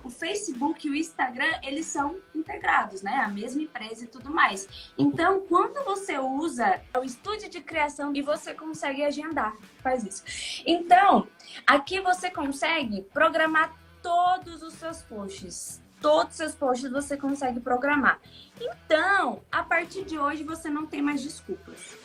o Facebook e o Instagram, eles são integrados, né? A mesma empresa e tudo mais. Então, quando você usa o estúdio de criação e você consegue agendar, faz isso. Então, aqui você consegue programar todos os seus posts. Todos os seus posts você consegue programar. Então, a partir de hoje, você não tem mais desculpas.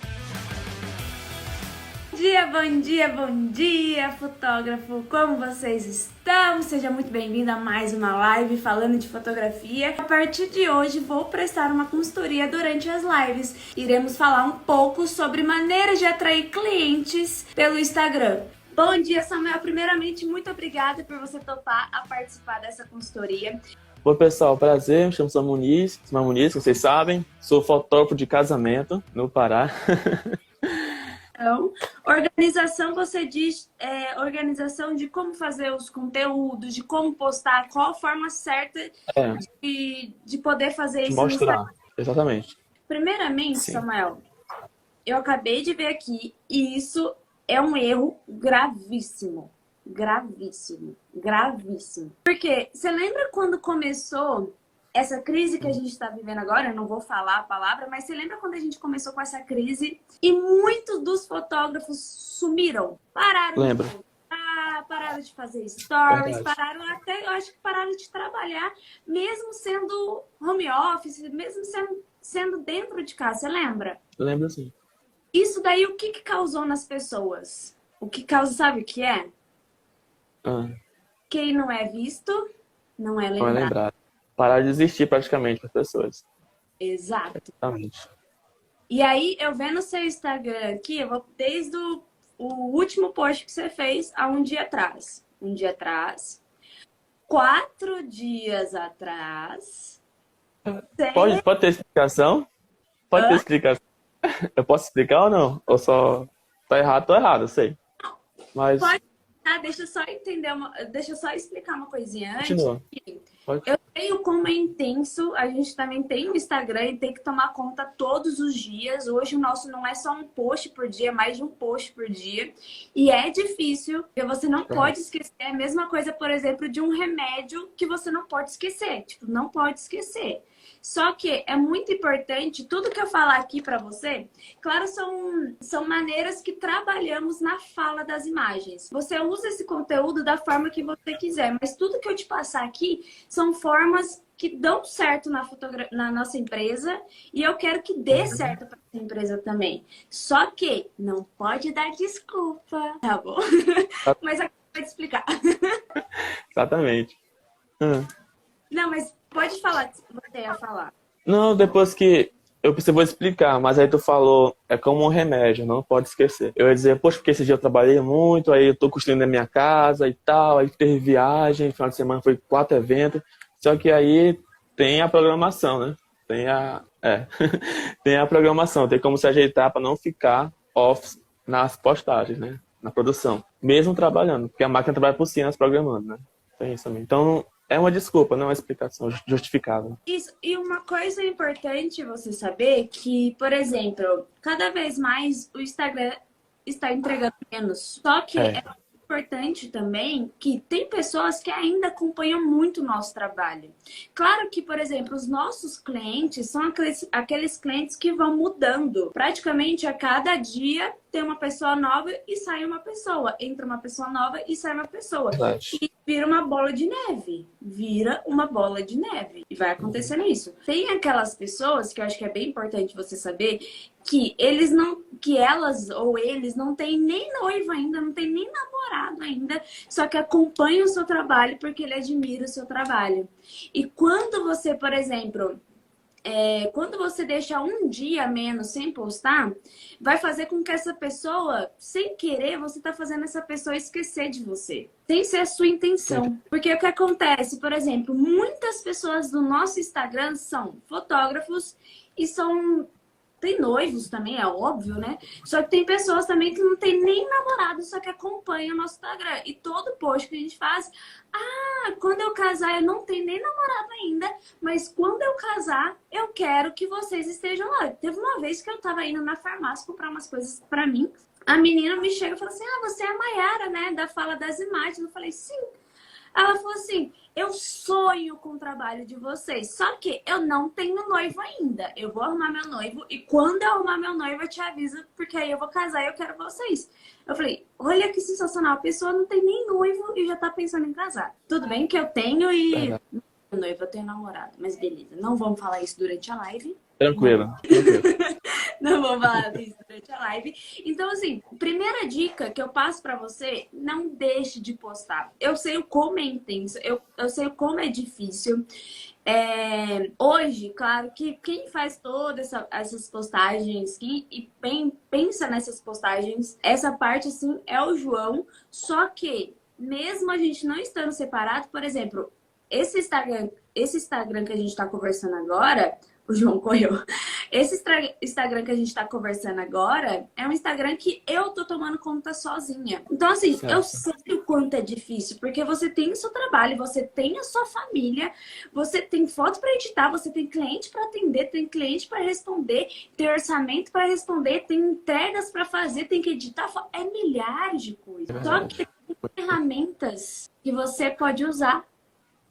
Bom dia, fotógrafo! Como vocês estão? Seja muito bem-vindo a mais uma live falando de fotografia. A partir de hoje, vou prestar uma consultoria durante as lives. Iremos falar um pouco sobre maneiras de atrair clientes pelo Instagram. Bom dia, Samuel! Primeiramente, muito obrigada por você topar a participar dessa consultoria. Oi, pessoal, prazer, me chamo Samuel Muniz, vocês sabem, sou fotógrafo de casamento no Pará. Então, organização, você diz organização de como fazer os conteúdos, de como postar, qual a forma certa de poder fazer isso mostrar. no Instagram. Exatamente. Primeiramente, Sim. Samuel, eu acabei de ver aqui e isso é um erro gravíssimo. Gravíssimo. Porque você lembra quando começou essa crise que a gente está vivendo agora? Eu não vou falar a palavra, mas você lembra quando a gente começou com essa crise e muitos dos fotógrafos sumiram? Lembro. Pararam de fazer stories, Verdade. eu acho que pararam de trabalhar, mesmo sendo home office, mesmo sendo dentro de casa, você lembra? Lembro sim. Isso daí, o que causou nas pessoas? O que causa, sabe o que é? Quem não é visto, não é Não é lembrado. lembrado. Parar de existir praticamente para as pessoas. Exato. Exatamente. E aí, eu vendo o seu Instagram aqui, eu vou desde o último post que você fez há um dia atrás. 4 dias atrás. Pode ter explicação? Pode ter explicação. Eu posso explicar ou não? Ou só tá errado, tô errado, eu sei. Mas Pode. Deixa eu só deixa eu só explicar uma coisinha antes. continua. Pode. Eu sei o como é intenso, a gente também tem o Instagram e tem que tomar conta todos os dias. Hoje o nosso não é só um post por dia, é mais de um post por dia. E é difícil, porque você não pode esquecer. É a mesma coisa, por exemplo, de um remédio que você não pode esquecer. Tipo, não pode esquecer. Só que é muito importante, tudo que eu falar aqui para você, claro, são maneiras que trabalhamos na fala das imagens. Você usa esse conteúdo da forma que você quiser, mas tudo que eu te passar aqui são formas que dão certo na nossa empresa e eu quero que dê certo para essa empresa também. Só que não pode dar desculpa, tá bom? Mas aqui eu vou te explicar. Exatamente. Não, mas pode falar que você ia falar. Não, depois que eu vou explicar, mas aí tu falou, é como um remédio, não pode esquecer. Eu ia dizer, poxa, porque esse dia eu trabalhei muito, aí eu tô construindo a minha casa e tal, aí teve viagem, final de semana foi 4 eventos, só que aí tem a programação, né? Tem a programação, tem como se ajeitar para não ficar off nas postagens, né? Na produção, mesmo trabalhando, porque a máquina trabalha por si, nós programando, né? Tem isso também. Então, é uma desculpa, não é uma explicação justificável. Isso. E uma coisa importante você saber que, por exemplo, cada vez mais o Instagram está entregando menos. Só que é importante também que tem pessoas que ainda acompanham muito o nosso trabalho. Claro que, por exemplo, os nossos clientes são aqueles clientes que vão mudando. Praticamente a cada dia tem uma pessoa nova e sai uma pessoa. Entra uma pessoa nova e sai uma pessoa. Verdade. E vira uma bola de neve. E vai acontecendo isso. Tem aquelas pessoas que eu acho que é bem importante você saber que elas ou eles não têm nem noiva ainda, não tem nem namorado ainda, só que acompanham o seu trabalho porque ele admira o seu trabalho. E quando você, por exemplo, quando você deixa um dia a menos sem postar, vai fazer com que essa pessoa, sem querer, você tá fazendo essa pessoa esquecer de você. Sem ser a sua intenção. Porque o que acontece, por exemplo, muitas pessoas do nosso Instagram são fotógrafos e tem noivos também, é óbvio, né? Só que tem pessoas também que não tem nem namorado, só que acompanham o nosso Instagram. E todo post que a gente faz, quando eu casar, eu não tenho nem namorado ainda, mas quando eu casar, eu quero que vocês estejam lá. Teve uma vez que eu tava indo na farmácia comprar umas coisas pra mim, a menina me chega e fala assim, você é a Mayara, né? Da Fala das Imagens. Eu falei, sim. Ela falou assim, eu sonho com o trabalho de vocês, só que eu não tenho noivo ainda. Eu vou arrumar meu noivo e quando eu arrumar meu noivo eu te aviso, porque aí eu vou casar e eu quero vocês. Eu falei, olha que sensacional, a pessoa não tem nem noivo e já tá pensando em casar. Tudo bem que eu tenho e... Verdade. Não tenho noivo, eu tenho namorado, mas beleza. Não vamos falar isso durante a live. Tranquilo, tranquilo. Não vou falar disso durante a live. Então, assim, primeira dica que eu passo pra você, não deixe de postar. Eu sei o como é intenso, eu sei o como é difícil. Hoje, claro que quem faz todas essas postagens e pensa nessas postagens, essa parte, assim, é o João. Só que, mesmo a gente não estando separado, por exemplo, esse Instagram que a gente tá conversando agora... O João correu. Esse Instagram que a gente tá conversando agora é um Instagram que eu tô tomando conta sozinha. Então, assim, Certo. eu sei o quanto é difícil, porque você tem o seu trabalho, você tem a sua família, você tem foto para editar, você tem cliente para atender, tem cliente para responder, tem orçamento para responder, tem entregas para fazer, tem que editar. É milhares de coisas. Só que tem ferramentas que você pode usar.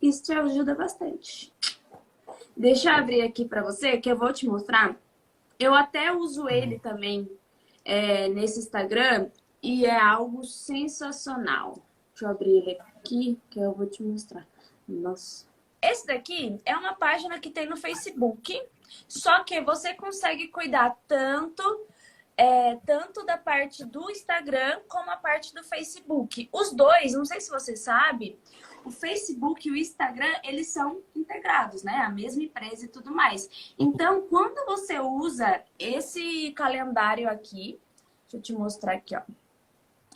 Isso te ajuda bastante. Deixa eu abrir aqui para você, que eu vou te mostrar. Eu até uso ele também nesse Instagram e é algo sensacional. Deixa eu abrir ele aqui, que eu vou te mostrar. Nossa. Esse daqui é uma página que tem no Facebook, só que você consegue cuidar tanto da parte do Instagram como a parte do Facebook. Os dois, não sei se você sabe... O Facebook e o Instagram, eles são integrados, né? A mesma empresa e tudo mais. Então, quando você usa esse calendário aqui, deixa eu te mostrar aqui, ó.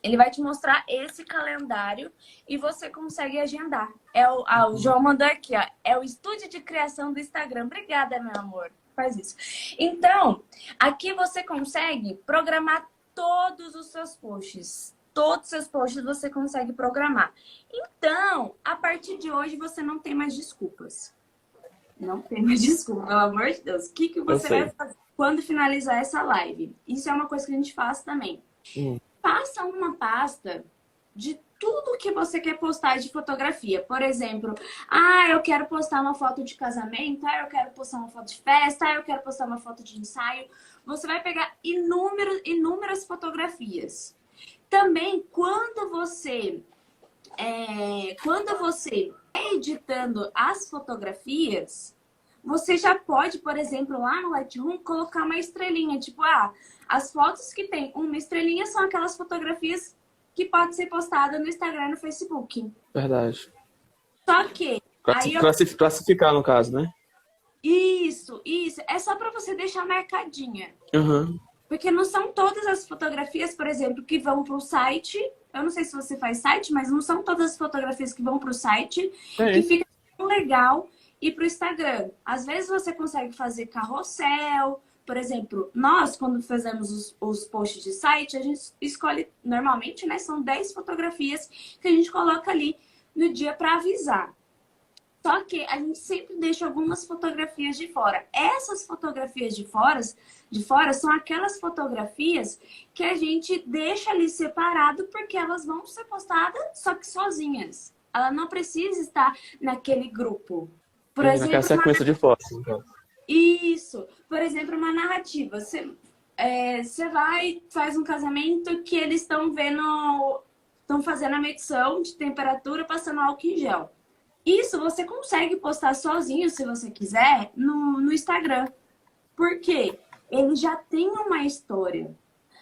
Ele vai te mostrar esse calendário e você consegue agendar. O João mandou aqui, ó. É o estúdio de criação do Instagram. Obrigada, meu amor. Faz isso. Então, aqui você consegue programar todos os seus posts. Todos os seus posts você consegue programar. Então, a partir de hoje, você não tem mais desculpas. Não tem mais desculpa, pelo amor de Deus. O que você vai fazer quando finalizar essa live? Isso é uma coisa que a gente faz também. Faça uma pasta de tudo que você quer postar de fotografia. Por exemplo, eu quero postar uma foto de casamento, eu quero postar uma foto de festa, eu quero postar uma foto de ensaio. Você vai pegar inúmeras fotografias. Também, quando você editando as fotografias, você já pode, por exemplo, lá no Lightroom, colocar uma estrelinha. Tipo, as fotos que tem uma estrelinha são aquelas fotografias que podem ser postadas no Instagram e no Facebook. Verdade. Só que... Classificar, no caso, né? Isso. É só para você deixar marcadinha. Uhum. Porque não são todas as fotografias, por exemplo, que vão para o site. Eu não sei se você faz site, mas não são todas as fotografias que vão para o site que fica tão legal ir para o Instagram. Às vezes você consegue fazer carrossel. Por exemplo, nós, quando fazemos os posts de site, a gente escolhe, normalmente, né? São 10 fotografias que a gente coloca ali no dia para avisar. Só que a gente sempre deixa algumas fotografias de fora. Essas fotografias de fora são aquelas fotografias que a gente deixa ali separado porque elas vão ser postadas só que sozinhas. Ela não precisa estar naquele grupo. Por exemplo, naquela sequência de fotos. Então. Isso. Por exemplo, uma narrativa. Você faz um casamento que eles estão fazendo a medição de temperatura passando álcool em gel. Isso você consegue postar sozinho, se você quiser, no Instagram. Por quê? Ele já tem uma história.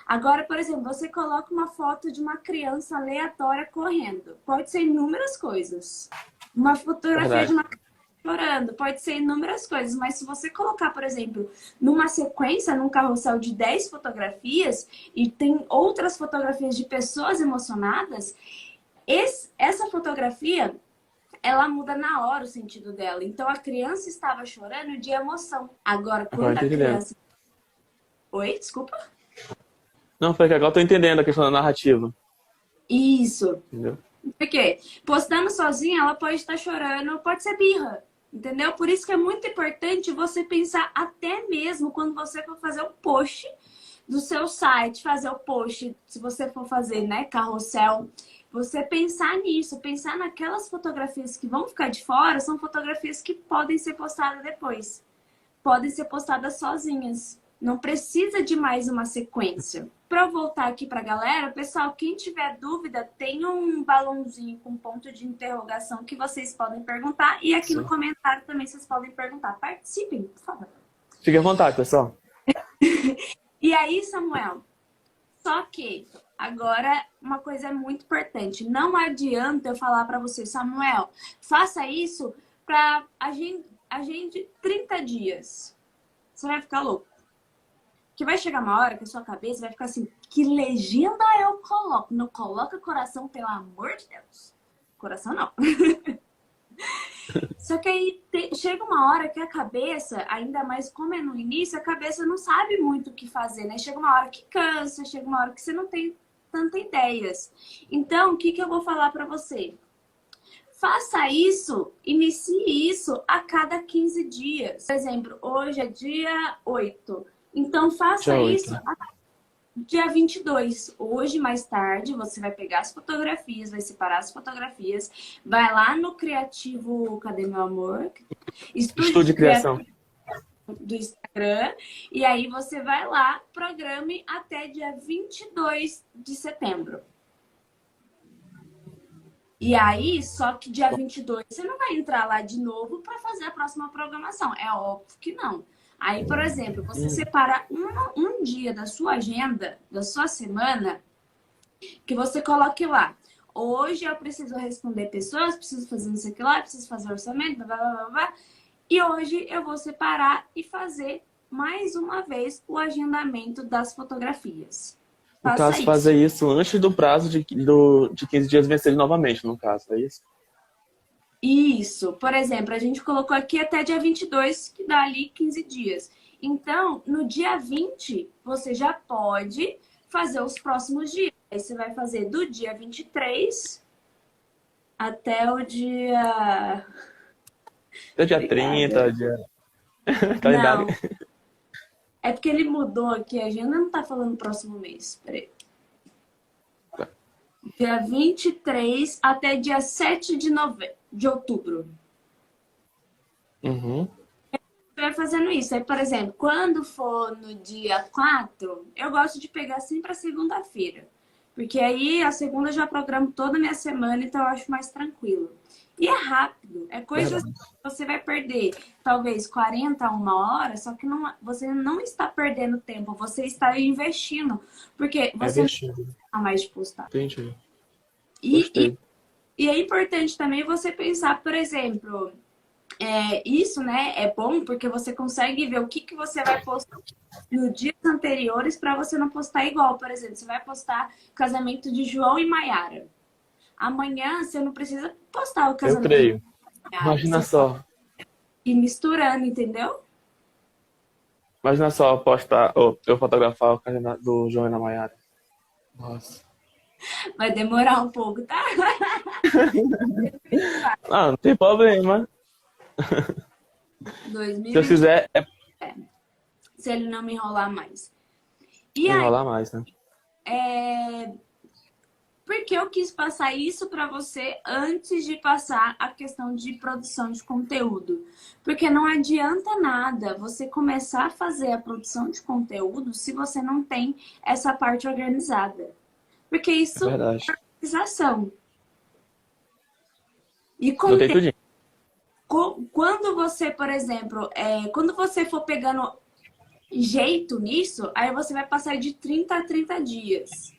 Agora, por exemplo, você coloca uma foto de uma criança aleatória correndo. Pode ser inúmeras coisas. Uma fotografia de uma criança chorando. Pode ser inúmeras coisas. Mas se você colocar, por exemplo, numa sequência, num carrossel de 10 fotografias, e tem outras fotografias de pessoas emocionadas, essa fotografia... ela muda na hora o sentido dela. Então, a criança estava chorando de emoção. Agora, quando a criança... Oi? Desculpa? Não, foi que agora eu tô entendendo a questão da narrativa. Isso. Entendeu? Por quê? Postando sozinha, ela pode estar chorando, pode ser birra. Entendeu? Por isso que é muito importante você pensar até mesmo quando você for fazer um post do seu site, fazer o post, se você for fazer, né, carrossel... Você pensar nisso, pensar naquelas fotografias que vão ficar de fora, são fotografias que podem ser postadas depois. Podem ser postadas sozinhas. Não precisa de mais uma sequência. Para eu voltar aqui para a galera, pessoal, quem tiver dúvida, tem um balãozinho com ponto de interrogação que vocês podem perguntar. E aqui no comentário também vocês podem perguntar. Participem, por favor. Fique à vontade, pessoal. E aí, Samuel, só que agora uma coisa é muito importante. Não adianta eu falar para você, Samuel, faça isso para agende 30 dias. Você vai ficar louco. Que vai chegar uma hora que a sua cabeça vai ficar assim, que legenda eu coloco? Não coloca coração, pelo amor de Deus. Coração não. Só que aí chega uma hora que a cabeça, ainda mais como é no início, a cabeça não sabe muito o que fazer, né? Chega uma hora que cansa, chega uma hora que você não tem tantas ideias. Então, o que eu vou falar pra você? Faça isso, inicie isso a cada 15 dias. Por exemplo, hoje é dia 8. Então, faça isso dia 22. Hoje, mais tarde, você vai pegar as fotografias, vai separar as fotografias, vai lá no Criativo... Cadê meu amor? Estúdio de Criação. Do Instagram. E aí, você vai lá, programe até dia 22 de setembro. E aí, só que dia 22, você não vai entrar lá de novo para fazer a próxima programação. É óbvio que não. Aí, por exemplo, você separa um dia da sua agenda, da sua semana, que você coloque lá. Hoje eu preciso responder pessoas, preciso fazer isso aqui lá, preciso fazer orçamento, blá, blá, blá, blá. E hoje eu vou separar e fazer mais uma vez o agendamento das fotografias. No caso, fazer isso antes do prazo de 15 dias vencer novamente, no caso, é isso? Isso. Por exemplo, a gente colocou aqui até dia 22, que dá ali 15 dias. Então, no dia 20, você já pode fazer os próximos dias. Aí você vai fazer do dia 23 até o dia... Até o dia 30, dia... Não. É porque ele mudou aqui, a agenda não tá falando próximo mês. Peraí. Dia 23 até dia 7 de outubro. Uhum. Você vai fazendo isso. Aí, por exemplo, quando for no dia 4, eu gosto de pegar sempre a segunda-feira. Porque aí a segunda eu já programo toda a minha semana, então eu acho mais tranquilo. E é rápido. É coisa que você vai perder talvez 40 a 1 hora, só que você não está perdendo tempo, você está investindo. Porque você não está mais de postar. Entendi. E é importante também você pensar, por exemplo, isso, né, é bom porque você consegue ver o que você vai postar nos dias anteriores para você não postar igual. Por exemplo, você vai postar casamento de João e Maiara. Amanhã você não precisa postar o casamento. Eu creio. Imagina só. E misturando, entendeu? Imagina só postar, eu fotografar o casamento do João e da Maiara. Nossa. Vai demorar um pouco, tá? Não tem problema. 2020, se eu fizer, se ele não me enrolar mais. E aí, enrolar mais, né? Porque eu quis passar isso para você antes de passar a questão de produção de conteúdo. Porque não adianta nada você começar a fazer a produção de conteúdo se você não tem essa parte organizada. Porque isso é organização. E quando você, por exemplo, quando você for pegando jeito nisso, aí você vai passar de 30 a 30 dias.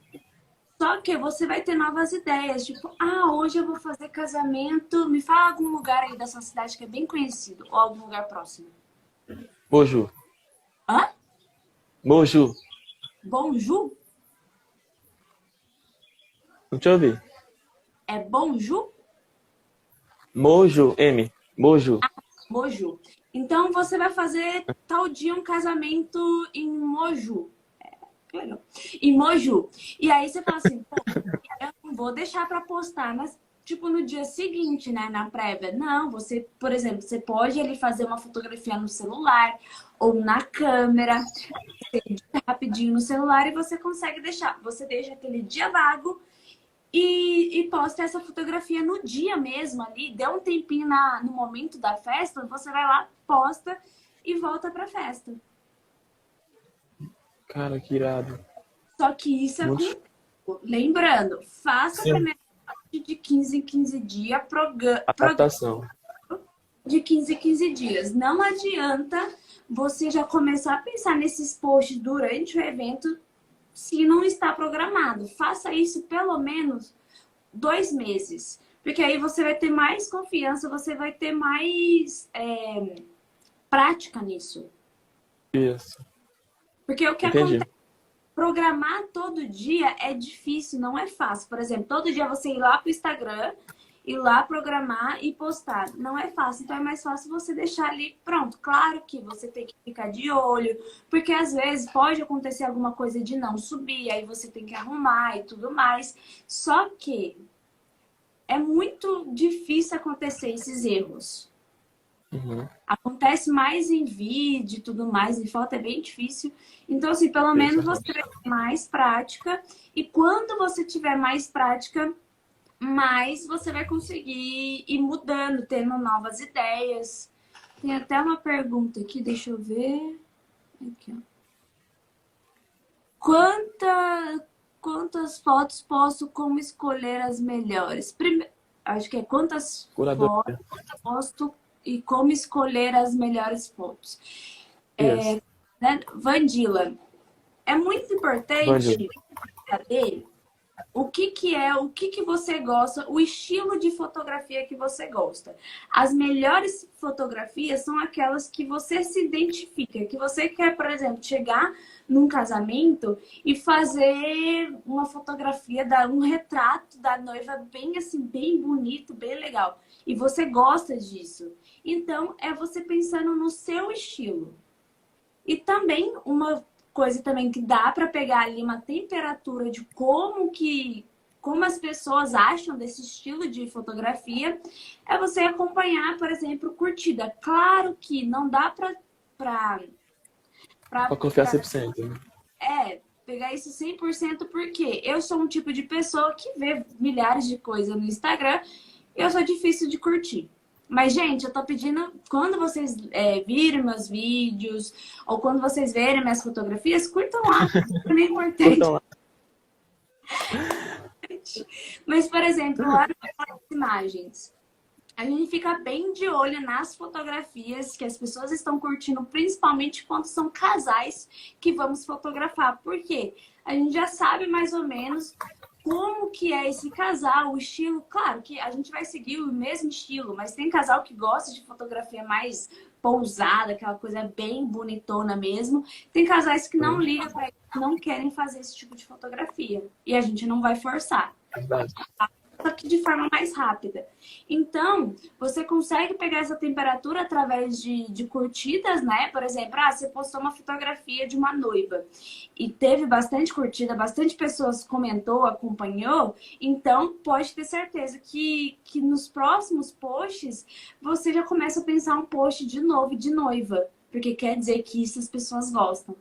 Só que você vai ter novas ideias, tipo, hoje eu vou fazer casamento. Me fala algum lugar aí da sua cidade que é bem conhecido, ou algum lugar próximo. Moju. Hã? Moju. Bonju? Não te ouvi. É Bonju? Moju, M. Moju. Moju. Então você vai fazer tal dia um casamento em Moju. Legal. Em Moju. E aí você fala assim, pô, eu não vou deixar para postar tipo no dia seguinte, né, na prévia. Não, você, por exemplo, você pode ali fazer uma fotografia no celular ou na câmera, você edita rapidinho no celular e você consegue deixar. Você deixa aquele dia vago e posta essa fotografia no dia mesmo ali, deu um tempinho no momento da festa, você vai lá, posta e volta pra festa. Cara, que irado. Só que isso é com... Muito... Lembrando, faça a Sim, primeira de 15 em 15 dias, adaptação. de 15 em 15 dias. Não adianta você já começar a pensar nesses posts durante o evento se não está programado. Faça isso pelo menos 2 meses. Porque aí você vai ter mais confiança, você vai ter mais prática nisso. Isso. Porque o que Entendi. acontece? Programar todo dia é difícil, não é fácil. Por exemplo, todo dia você ir lá para o Instagram, ir lá programar e postar. Não é fácil, então é mais fácil você deixar ali pronto. Claro que você tem que ficar de olho, porque às vezes pode acontecer alguma coisa de não subir, aí você tem que arrumar e tudo mais. Só que é muito difícil acontecer esses erros. Uhum. Acontece mais em vídeo e tudo mais, em foto é bem difícil. Então, assim, pelo menos você vai ter mais prática. E quando você tiver mais prática, mais você vai conseguir ir mudando, tendo novas ideias. Tem até uma pergunta aqui, deixa eu ver. Aqui, ó. Quantas fotos posso, como escolher as melhores? Acho que é quantas Curadoria. fotos posto e como escolher as melhores fotos. Isso. Né? Vandila, é muito importante saber o que você gosta, o estilo de fotografia que você gosta. As melhores fotografias são aquelas que você se identifica, que você quer, por exemplo, chegar num casamento e fazer uma fotografia, um retrato da noiva bem assim, bem bonito, bem legal. E você gosta disso. Então, é você pensando no seu estilo. E também uma coisa também que dá para pegar ali uma temperatura de como as pessoas acham desse estilo de fotografia, é você acompanhar, por exemplo, curtida. Claro que não dá para confiar 100%, né? pegar isso 100% porque eu sou um tipo de pessoa que vê milhares de coisas no Instagram e eu sou difícil de curtir. Mas, gente, eu tô pedindo, quando vocês virem meus vídeos ou quando vocês verem minhas fotografias, curtam lá. É bem importante. Curtam lá. Mas, por exemplo, lá nas imagens, a gente fica bem de olho nas fotografias que as pessoas estão curtindo, principalmente quando são casais que vamos fotografar. Por quê? A gente já sabe mais ou menos como que é esse casal, o estilo. Claro que a gente vai seguir o mesmo estilo, mas tem casal que gosta de fotografia mais pousada, aquela coisa bem bonitona mesmo. Tem casais que não ligam pra isso, não querem fazer esse tipo de fotografia. E a gente não vai forçar. Verdade. Só que de forma mais rápida. Então, você consegue pegar essa temperatura através de curtidas, né? Por exemplo, você postou uma fotografia de uma noiva e teve bastante curtida, bastante pessoas comentou, acompanhou. Então, pode ter certeza que nos próximos posts, você já começa a pensar um post de novo de noiva. Porque quer dizer que isso as pessoas gostam.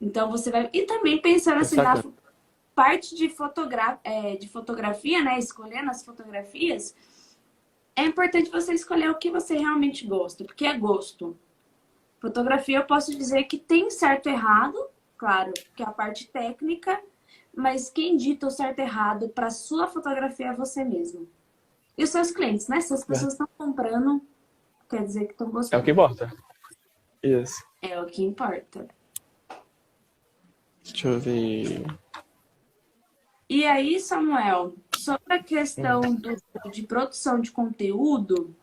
Então, você vai... E também pensando assim, na parte de fotografia, né? Escolhendo as fotografias, é importante você escolher o que você realmente gosta, porque é gosto. Fotografia, eu posso dizer que tem certo e errado, claro, que é a parte técnica, mas quem dita o certo e errado para sua fotografia é você mesmo. E os seus clientes, né? Se as pessoas estão comprando, quer dizer que estão gostando. É o que importa. Isso. É o que importa. Deixa eu ver. E aí, Samuel, sobre a questão de produção de conteúdo,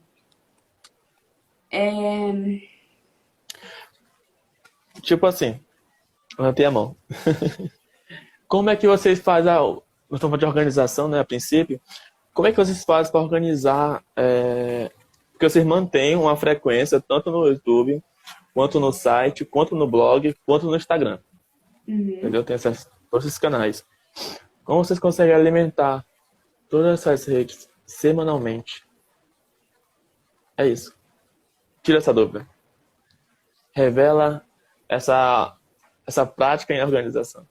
Tipo assim, levantei a mão. Como é que vocês fazem nós estamos falando de organização, né, a princípio. Como é que vocês fazem para organizar que vocês mantenham uma frequência tanto no YouTube, quanto no site, quanto no blog, quanto no Instagram? Entendeu? Tem todos esses canais. Como vocês conseguem alimentar todas essas redes semanalmente? É isso. Tira essa dúvida. Revela essa prática em organização.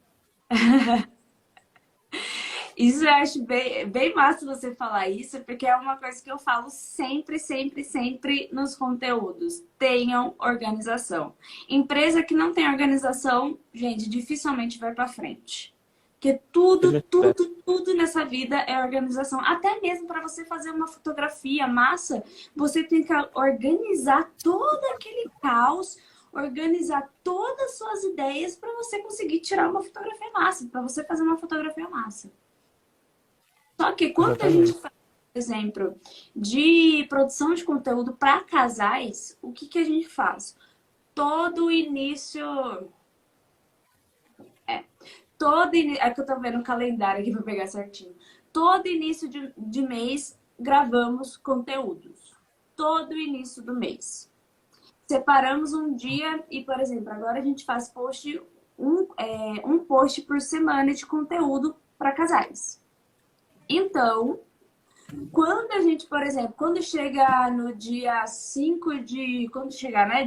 Isso eu acho bem massa você falar isso, porque é uma coisa que eu falo sempre, sempre, sempre nos conteúdos. Tenham organização. Empresa que não tem organização, gente, dificilmente vai para frente. Porque tudo, tudo, tudo nessa vida é organização. Até mesmo para você fazer uma fotografia massa, você tem que organizar todo aquele caos, organizar todas as suas ideias para você conseguir tirar uma fotografia massa, para você fazer uma fotografia massa. Só que quando a gente faz, por exemplo, de produção de conteúdo para casais, o que a gente faz? Todo início. É que eu tô vendo o calendário aqui para pegar certinho. Todo início de mês gravamos conteúdos. Todo início do mês. Separamos um dia e, por exemplo, agora a gente faz um post por semana de conteúdo para casais. Então, quando a gente, por exemplo, quando chega no dia 5 de... Quando chegar, né?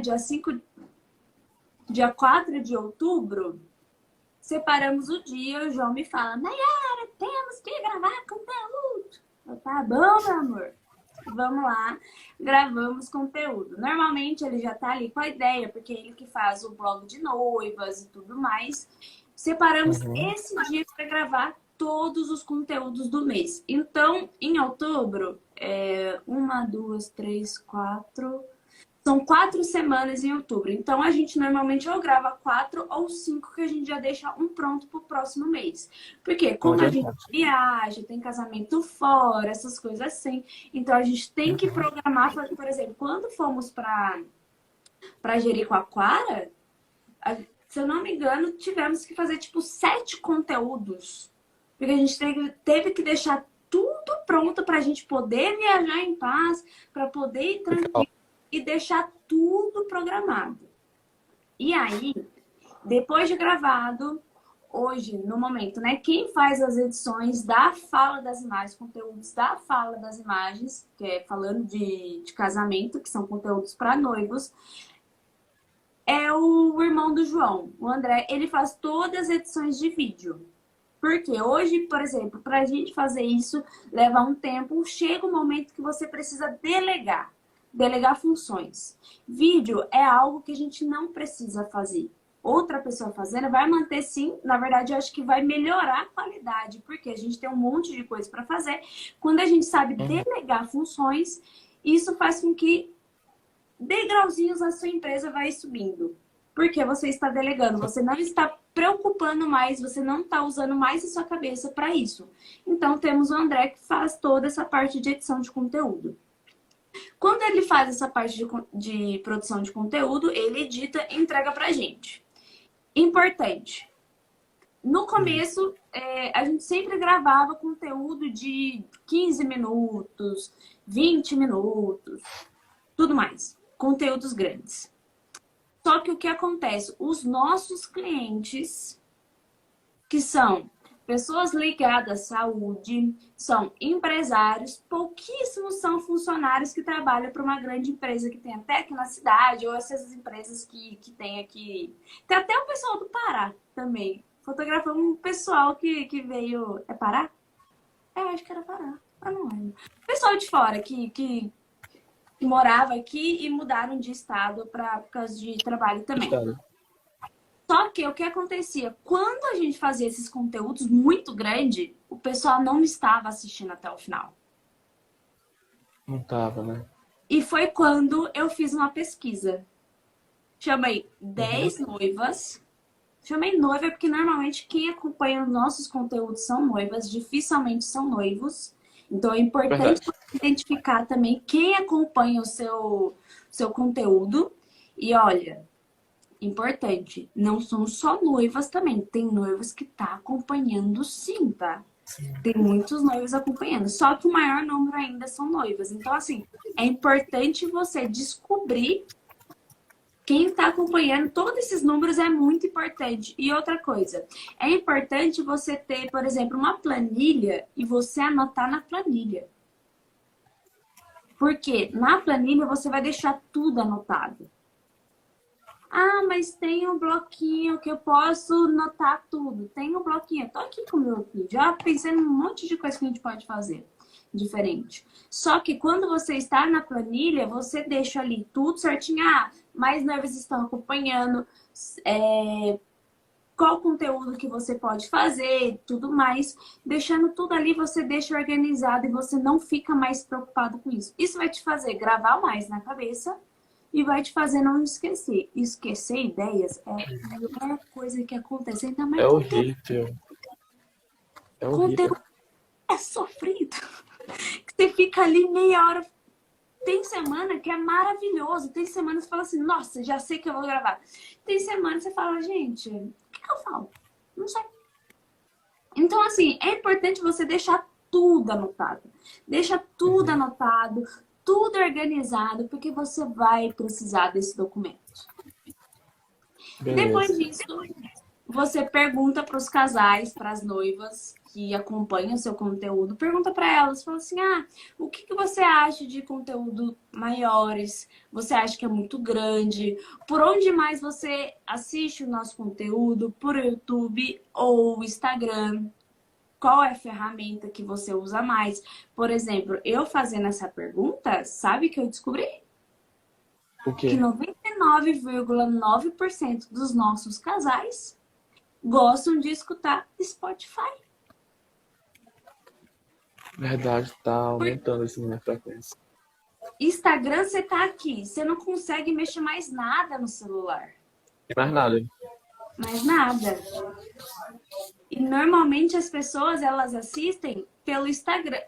Dia 4 de outubro, separamos o dia, o João me fala, Nayara, temos que gravar conteúdo. Tá bom, meu amor? Vamos lá, gravamos conteúdo. Normalmente ele já tá ali com a ideia, porque é ele que faz o blog de noivas e tudo mais. Separamos esse dia para gravar todos os conteúdos do mês. Então, em outubro, 4... São 4 semanas em outubro. Então, a gente normalmente ou grava 4 ou 5 que a gente já deixa um pronto pro próximo mês. Porque como a gente viaja, tem casamento fora, essas coisas assim. Então, a gente tem que programar, por exemplo, quando fomos para Jericoacoara, se eu não me engano, tivemos que fazer tipo 7 conteúdos. Porque a gente teve que deixar tudo pronto para a gente poder viajar em paz, para poder ir tranquilo e deixar tudo programado. E aí, depois de gravado, hoje, no momento, né? Quem faz as edições da fala das imagens, conteúdos da fala das imagens, que é falando de casamento, que são conteúdos para noivos, é o irmão do João, o André. Ele faz todas as edições de vídeo. Porque hoje, por exemplo, para a gente fazer isso, leva um tempo. Chega um momento que você precisa delegar funções. Vídeo é algo que a gente não precisa fazer. Outra pessoa fazendo vai manter sim, na verdade eu acho que vai melhorar a qualidade, porque a gente tem um monte de coisa para fazer. Quando a gente sabe delegar funções, isso faz com que degrauzinhos a sua empresa vai subindo. Porque você está delegando, você não está preocupando mais, você não está usando mais a sua cabeça para isso. Então temos o André que faz toda essa parte de edição de conteúdo. Quando ele faz essa parte de produção de conteúdo, ele edita e entrega pra gente. Importante. No começo, a gente sempre gravava conteúdo de 15 minutos, 20 minutos, tudo mais. Conteúdos grandes. Só que o que acontece? Os nossos clientes, que são pessoas ligadas à saúde, são empresários, pouquíssimos são funcionários que trabalham para uma grande empresa que tem até aqui na cidade, ou essas empresas que tem aqui. Tem até o pessoal do Pará também. Fotografamos um pessoal que veio... É Pará? Eu acho que era Pará. Eu não lembro. Pessoal de fora que morava aqui e mudaram de estado por causa de trabalho também. Só que o que acontecia? Quando a gente fazia esses conteúdos muito grandes, o pessoal não estava assistindo até o final. Não estava, né? E foi quando eu fiz uma pesquisa. Chamei 10 noivas. Chamei noiva porque normalmente quem acompanha os nossos conteúdos são noivas, dificilmente são noivos. Então é importante identificar também quem acompanha o seu conteúdo. E olha, importante, não são só noivas também. Tem noivas que tá acompanhando sim, tá? Sim. Tem muitos noivos acompanhando. Só que o maior número ainda são noivas. Então, assim, é importante você descobrir quem tá acompanhando. Todos esses números é muito importante. E outra coisa, é importante você ter, por exemplo, uma planilha e você anotar na planilha. Porque na planilha você vai deixar tudo anotado. Ah, mas tem um bloquinho que eu posso notar tudo. Tem um bloquinho. Eu tô aqui com o meu aqui. Já pensei num monte de coisa que a gente pode fazer diferente. Só que quando você está na planilha, você deixa ali tudo certinho. Ah, mais noivas estão acompanhando. Qual conteúdo que você pode fazer, tudo mais. Deixando tudo ali, você deixa organizado e você não fica mais preocupado com isso. Isso vai te fazer gravar mais na cabeça e vai te fazer não esquecer. Esquecer ideias é a pior coisa que acontece. Ainda mais É conteúdo. horrível. É horrível. Conteúdo é sofrido. Você fica ali meia hora. Tem semana que é maravilhoso. Tem semana que você fala assim, nossa, já sei que eu vou gravar. Tem semana que você fala, gente, o que eu falo? Não sei. Então, assim, é importante você deixar tudo anotado. Deixa tudo anotado, tudo organizado, porque você vai precisar desse documento. Depois Beleza. disso, você pergunta para os casais, para as noivas que acompanham o seu conteúdo, pergunta para elas, fala assim, o que você acha de conteúdo maiores? Você acha que é muito grande? Por onde mais você assiste o nosso conteúdo? Por YouTube ou Instagram? Qual é a ferramenta que você usa mais? Por exemplo, eu fazendo essa pergunta, sabe que eu descobri? O Que quê? 99,9% dos nossos casais gostam de escutar Spotify. Verdade, tá Por aumentando essa minha frequência. Instagram, você tá aqui, você não consegue mexer mais nada no celular. Tem mais nada. Mais nada. E normalmente as pessoas, elas assistem pelo Instagram,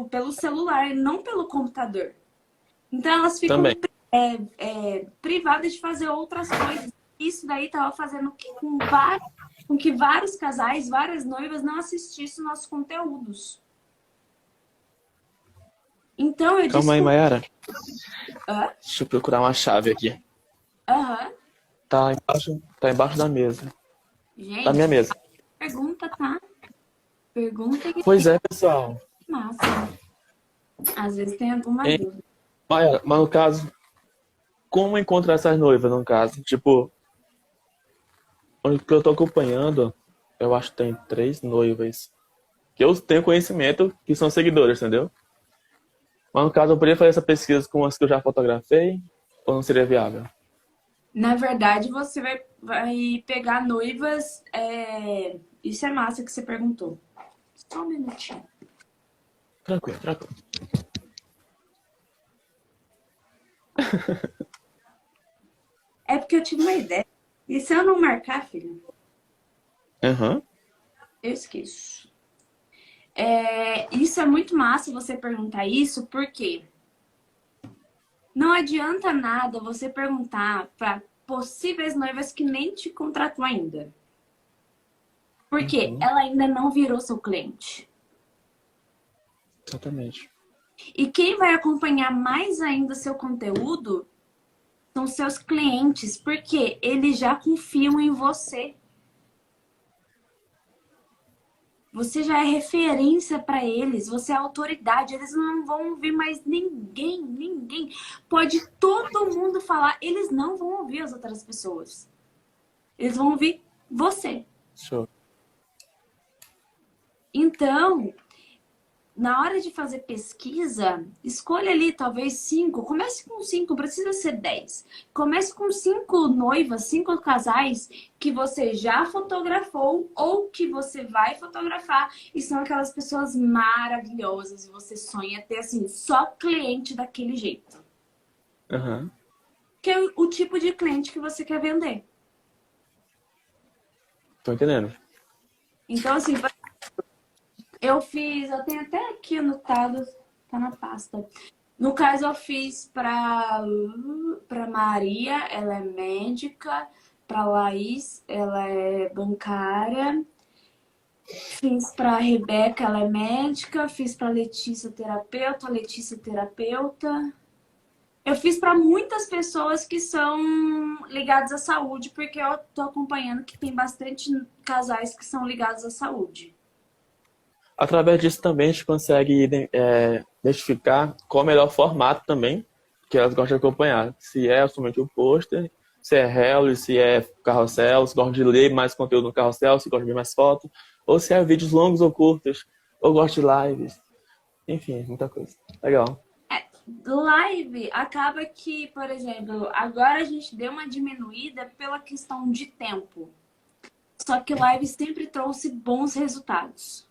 pelo celular, não pelo computador. Então elas ficam Também. privadas de fazer outras coisas. Isso daí tava fazendo com que vários casais, várias noivas não assistissem nossos conteúdos. Então eu Calma aí, descobri. Mayara. Hã? Deixa eu procurar uma chave aqui. Aham. Tá embaixo da mesa. Da minha Gente, mesa. pergunta, tá? Pergunta e Pois é, pessoal. massa. Às vezes tem alguma Hein, dúvida. Mayara, mas no caso, como encontrar essas noivas, no caso? Tipo, o que eu tô acompanhando, eu acho que tem 3 noivas. Que eu tenho conhecimento que são seguidoras, entendeu? Mas no caso, eu poderia fazer essa pesquisa com as que eu já fotografei, ou não seria viável? Na verdade, você vai pegar noivas. Isso é massa que você perguntou. Só um minutinho. Tranquilo, tranquilo. É porque eu tive uma ideia. E se eu não marcar, filho, Aham. eu esqueço. Isso é muito massa você perguntar isso, porque não adianta nada você perguntar para possíveis noivas que nem te contratou ainda. Porque Uhum. ela ainda não virou seu cliente. Exatamente. E quem vai acompanhar mais ainda seu conteúdo são seus clientes, porque eles já confiam em você. Você já é referência para eles, você é autoridade, eles não vão ouvir mais ninguém. Pode todo mundo falar, eles não vão ouvir as outras pessoas. Eles vão ouvir você. Show. Então, na hora de fazer pesquisa, escolha ali talvez 5. Comece com 5, precisa ser 10. Comece com 5 noivas, 5 casais que você já fotografou ou que você vai fotografar. E são aquelas pessoas maravilhosas. E você sonha ter, assim, só cliente daquele jeito. Aham. Que é o tipo de cliente que você quer vender. Tô entendendo. Então, assim, eu tenho até aqui anotado, tá na pasta. No caso, eu fiz para Maria, ela é médica, para Laís, ela é bancária. Fiz para Rebeca, ela é médica, fiz para Letícia terapeuta. Eu fiz para muitas pessoas que são ligadas à saúde, porque eu tô acompanhando que tem bastante casais que são ligados à saúde. Através disso também a gente consegue identificar qual é o melhor formato também que elas gostam de acompanhar. Se é somente o pôster Se é Reels, se é carrossel, se gosta de ler mais conteúdo no carrossel, se gosta de ver mais fotos, ou se é vídeos longos ou curtos, ou gosta de lives. Enfim, muita coisa. Legal. Live acaba que, por exemplo, agora a gente deu uma diminuída pela questão de tempo. Só que live sempre trouxe bons resultados.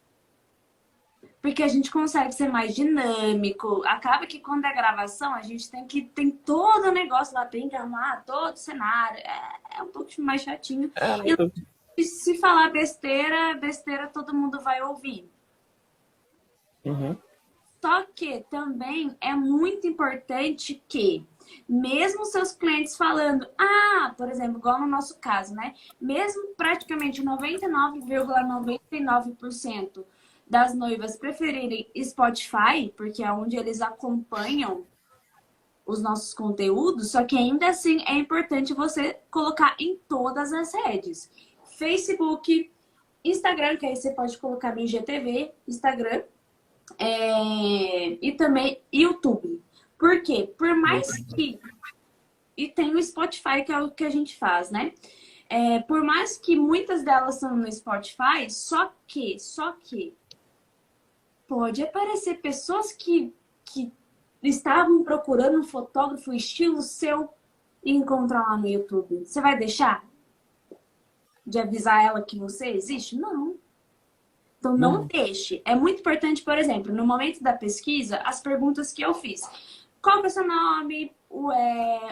Porque a gente consegue ser mais dinâmico. Acaba que quando é gravação, a gente tem todo o negócio lá, tem que arrumar todo o cenário. É um pouco mais chatinho. E se falar besteira, besteira todo mundo vai ouvir. Uhum. Só que também é muito importante que, mesmo seus clientes falando, por exemplo, igual no nosso caso, né? Mesmo praticamente 99,99% das noivas preferirem Spotify, porque é onde eles acompanham os nossos conteúdos, só que ainda assim é importante você colocar em todas as redes. Facebook, Instagram, que aí você pode colocar no IGTV, Instagram, e também YouTube. Por quê? Por mais que... E tem o Spotify, que é o que a gente faz, né? Por mais que muitas delas são no Spotify, só que pode aparecer pessoas que estavam procurando um fotógrafo estilo seu e encontrar lá no YouTube. Você vai deixar de avisar ela que você existe? Não. Então, não deixe. É muito importante, por exemplo, no momento da pesquisa, as perguntas que eu fiz. Qual que é o seu nome?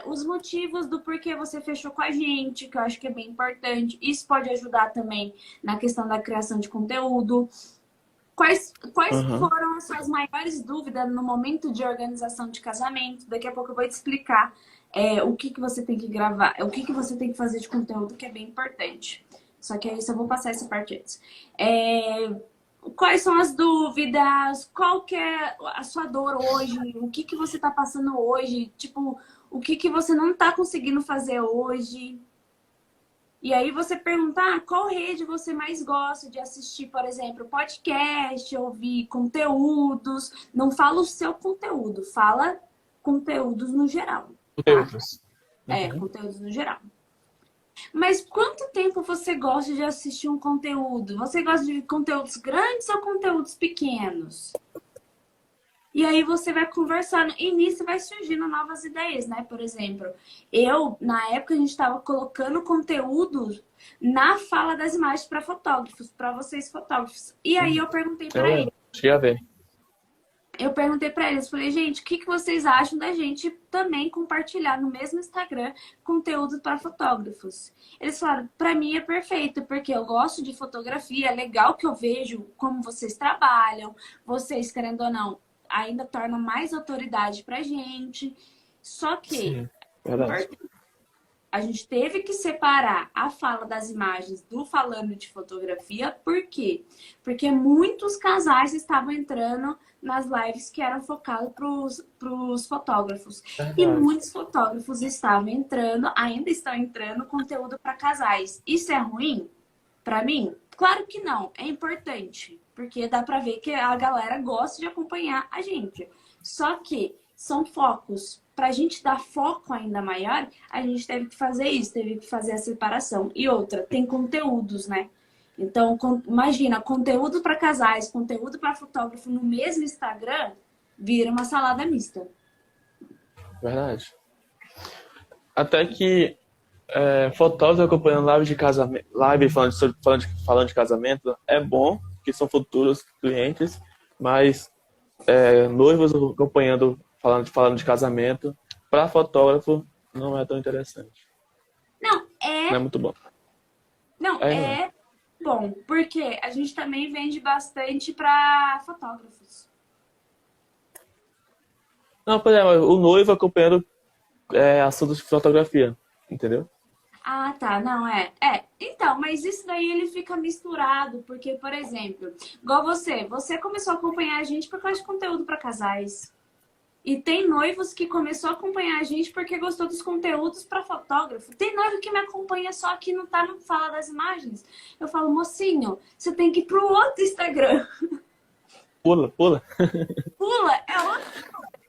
Os motivos do porquê você fechou com a gente, que eu acho que é bem importante. Isso pode ajudar também na questão da criação de conteúdo. Quais foram as suas maiores dúvidas no momento de organização de casamento? Daqui a pouco eu vou te explicar o que você tem que gravar, o que você tem que fazer de conteúdo, que é bem importante. Só que aí eu vou passar essa parte antes. Quais são as dúvidas? Qual que é a sua dor hoje? O que você está passando hoje? Tipo, o que você não está conseguindo fazer hoje? E aí você perguntar qual rede você mais gosta de assistir, por exemplo, podcast, ouvir conteúdos. Não fala o seu conteúdo, fala conteúdos no geral. Conteúdos. Conteúdos no geral. Mas quanto tempo você gosta de assistir um conteúdo? Você gosta de conteúdos grandes ou conteúdos pequenos? E aí você vai conversando e nisso vai surgindo novas ideias, né? Por exemplo, na época, a gente estava colocando conteúdo na fala das imagens para fotógrafos, para vocês fotógrafos. E aí eu perguntei para eles. Cheguei a ver. Eu perguntei para eles, falei, gente, o que vocês acham da gente também compartilhar no mesmo Instagram conteúdo para fotógrafos? Eles falaram, para mim é perfeito, porque eu gosto de fotografia, é legal que eu vejo como vocês trabalham, vocês, querendo ou não, ainda tornam mais autoridade pra gente. Só que Sim, verdade. a gente teve que separar a fala das imagens do falando de fotografia. Por quê? Porque muitos casais estavam entrando nas lives que eram focadas para os fotógrafos. Verdade. E muitos fotógrafos estavam entrando, ainda estão entrando, conteúdo para casais. Isso é ruim? Para mim? Claro que não. É importante. Porque dá pra ver que a galera gosta de acompanhar a gente. Só que são focos. Pra gente dar foco ainda maior, a gente teve que fazer isso, teve que fazer a separação. E outra, tem conteúdos, né? Então, imagina, conteúdo para casais, conteúdo para fotógrafo no mesmo Instagram, vira uma salada mista. Verdade. Até que fotógrafo acompanhando live de casamento, live falando de casamento é bom, que são futuros clientes, mas noivos acompanhando, falando de casamento, para fotógrafo não é tão interessante. Não é muito bom. Não, bom, porque a gente também vende bastante para fotógrafos. Não, por exemplo, o noivo acompanhando assuntos de fotografia, entendeu? Ah, tá. Não, Então, mas isso daí ele fica misturado, porque, por exemplo, igual você começou a acompanhar a gente por causa de conteúdo para casais. E tem noivos que começou a acompanhar a gente porque gostou dos conteúdos para fotógrafo. Tem noivo que me acompanha só que não tá no Fala das Imagens. Eu falo, mocinho, você tem que ir pro outro Instagram. Pula. Pula, é outro.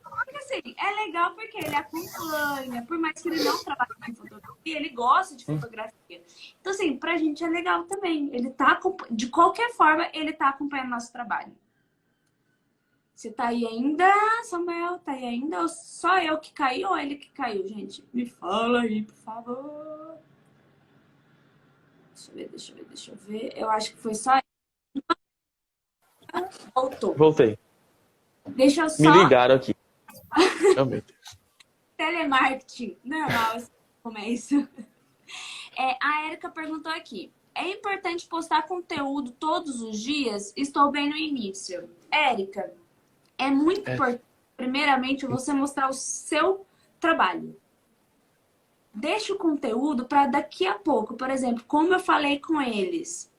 Porque assim, é legal porque ele acompanha, por mais que ele não trabalhe com fotografia, ele gosta de fotografia. Então, assim, pra gente é legal também. Ele tá, de qualquer forma, ele tá acompanhando nosso trabalho. Você tá aí ainda, Samuel? Tá aí ainda? Ou só eu que caí ou ele que caiu, gente? Me fala aí, por favor. Deixa eu ver. Eu acho que foi só ele. Voltou. Voltei. Deixa eu Me só... ligaram aqui. Oh, meu Deus. Telemarketing. Normal, assim, como é isso? A Erika perguntou aqui. É importante postar conteúdo todos os dias? Estou bem no início. Érica, é muito importante, primeiramente, você mostrar o seu trabalho. Deixa o conteúdo para daqui a pouco. Por exemplo, como eu falei com eles.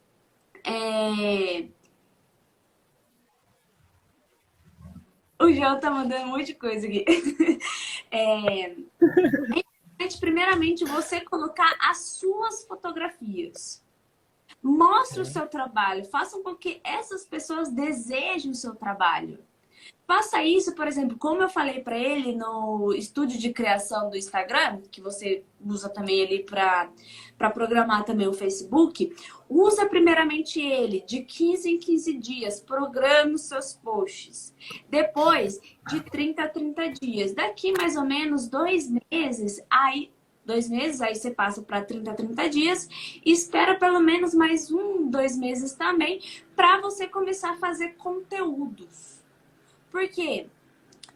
O João tá mandando um monte de coisa aqui. É importante, primeiramente, você colocar as suas fotografias. Mostre o seu trabalho. Façam com que essas pessoas desejem o seu trabalho. Faça isso, por exemplo, como eu falei para ele no estúdio de criação do Instagram, que você usa também ali para programar também o Facebook. Usa primeiramente ele de 15 em 15 dias. Programe os seus posts. Depois, de 30 a 30 dias. Daqui mais ou menos 2 meses, aí 2 meses, aí você passa para 30 a 30 dias e espera pelo menos mais 2 meses também para você começar a fazer conteúdos. Porque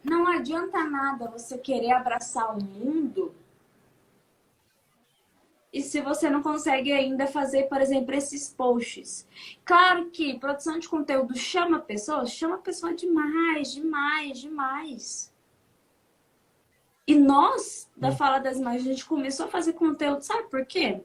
não adianta nada você querer abraçar o mundo e se você não consegue ainda fazer, por exemplo, esses posts. Claro que produção de conteúdo chama pessoa demais, demais, demais. E nós, da Fala das Imagens, a gente começou a fazer conteúdo, sabe por quê?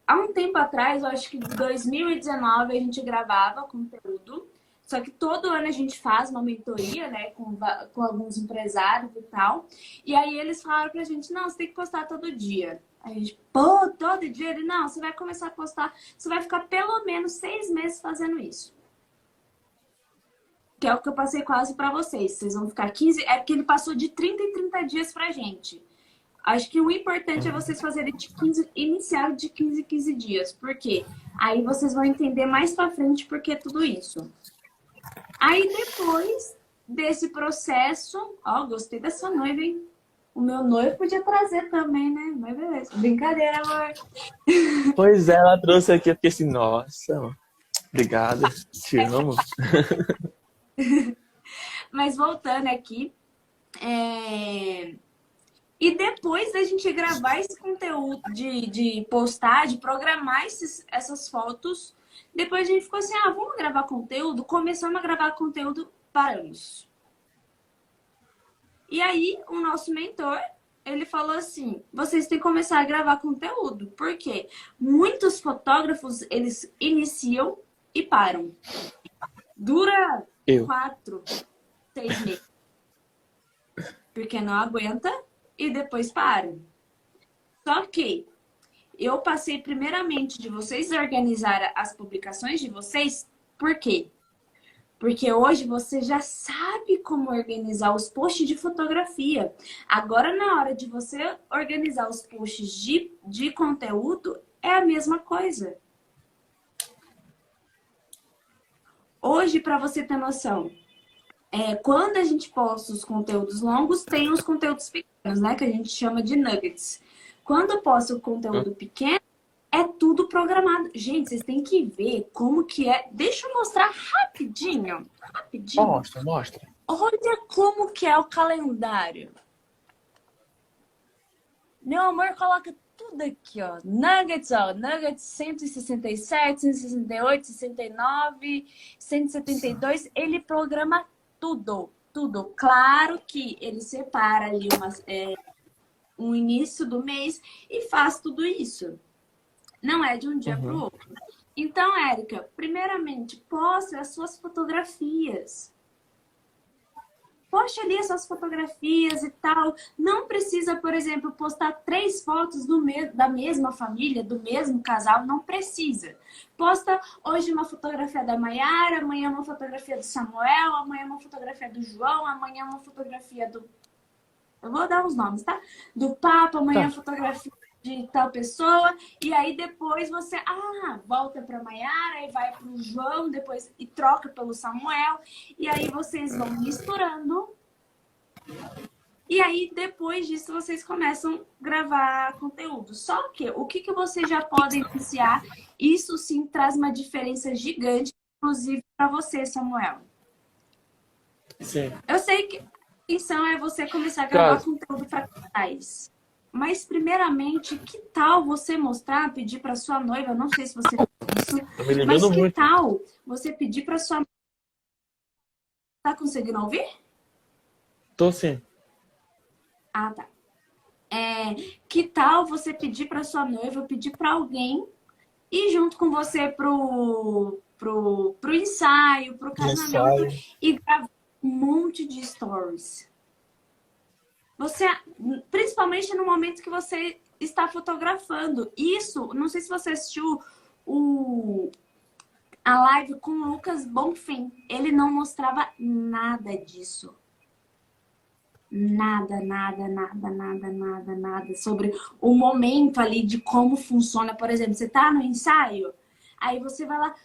Há um tempo atrás, eu acho que em 2019, a gente gravava conteúdo. Só que todo ano a gente faz uma mentoria, né, com alguns empresários e tal. E aí eles falaram pra gente, não, você tem que postar todo dia. Aí a gente, pô, todo dia? Ele, não, você vai começar a postar, você vai ficar pelo menos 6 meses fazendo isso. Que é o que eu passei quase pra vocês. Vocês vão ficar 15, é porque ele passou de 30 em 30 dias pra gente. Acho que o importante é vocês fazerem iniciar de 15 em 15 dias. Por quê? Aí vocês vão entender mais pra frente por que tudo isso. Aí depois desse processo, ó, gostei dessa noiva, hein? O meu noivo podia trazer também, né? Mas beleza. Brincadeira, amor. Pois é, ela trouxe aqui, eu fiquei assim, nossa, obrigada, te amo. Mas voltando aqui, e depois da gente gravar esse conteúdo, de postar, de programar essas fotos, depois a gente ficou assim, vamos gravar conteúdo? Começamos a gravar conteúdo, paramos. E aí, o nosso mentor, ele falou assim, vocês têm que começar a gravar conteúdo. Por quê? Muitos fotógrafos, eles iniciam e param. Dura 4, 6 meses. Porque não aguenta e depois para. Só que eu passei primeiramente de vocês organizar as publicações de vocês. Por quê? Porque hoje você já sabe como organizar os posts de fotografia. Agora, na hora de você organizar os posts de conteúdo, é a mesma coisa. Hoje, para você ter noção, quando a gente posta os conteúdos longos, tem os conteúdos pequenos, né? Que a gente chama de nuggets. Quando posta o conteúdo pequeno, é tudo programado. Gente, vocês têm que ver como que é. Deixa eu mostrar rapidinho. Mostra. Olha como que é o calendário. Meu amor, coloca tudo aqui, ó. Nuggets, ó. Nuggets 167, 168, 69, 172. Ele programa tudo, tudo. Claro que ele separa ali um início do mês e faz tudo isso. Não é de um dia para o outro. Então, Érica, primeiramente, poste as suas fotografias. poste ali as suas fotografias e tal. Não precisa, por exemplo, postar 3 fotos da mesma família, do mesmo casal, não precisa. Posta hoje uma fotografia da Maiara, amanhã uma fotografia do Samuel, amanhã uma fotografia do João, amanhã uma fotografia do... Eu vou dar os nomes, tá? Do Papa, amanhã fotografia de tal pessoa, e aí depois você volta para Maiara e vai para o João, depois e troca pelo Samuel, e aí vocês vão misturando. E aí depois disso vocês começam a gravar conteúdo. Só que o que vocês já podem iniciar, isso sim traz uma diferença gigante, inclusive para você, Samuel. Sim. Eu sei que a intenção é você começar a gravar conteúdo para casais. Mas, primeiramente, que tal você mostrar, pedir para sua noiva, não sei se você faz isso, mas que tal você pedir para sua noiva... Tá conseguindo ouvir? Tô sim. Ah, tá. Que tal você pedir para sua noiva, pedir para alguém ir junto com você pro ensaio, pro casamento e gravar um monte de stories? Você, principalmente no momento que você está fotografando. Isso, não sei se você assistiu a live com o Lucas Bonfim. Ele não mostrava nada disso. Nada sobre o momento ali de como funciona. Por exemplo, você tá no ensaio, aí você vai lá,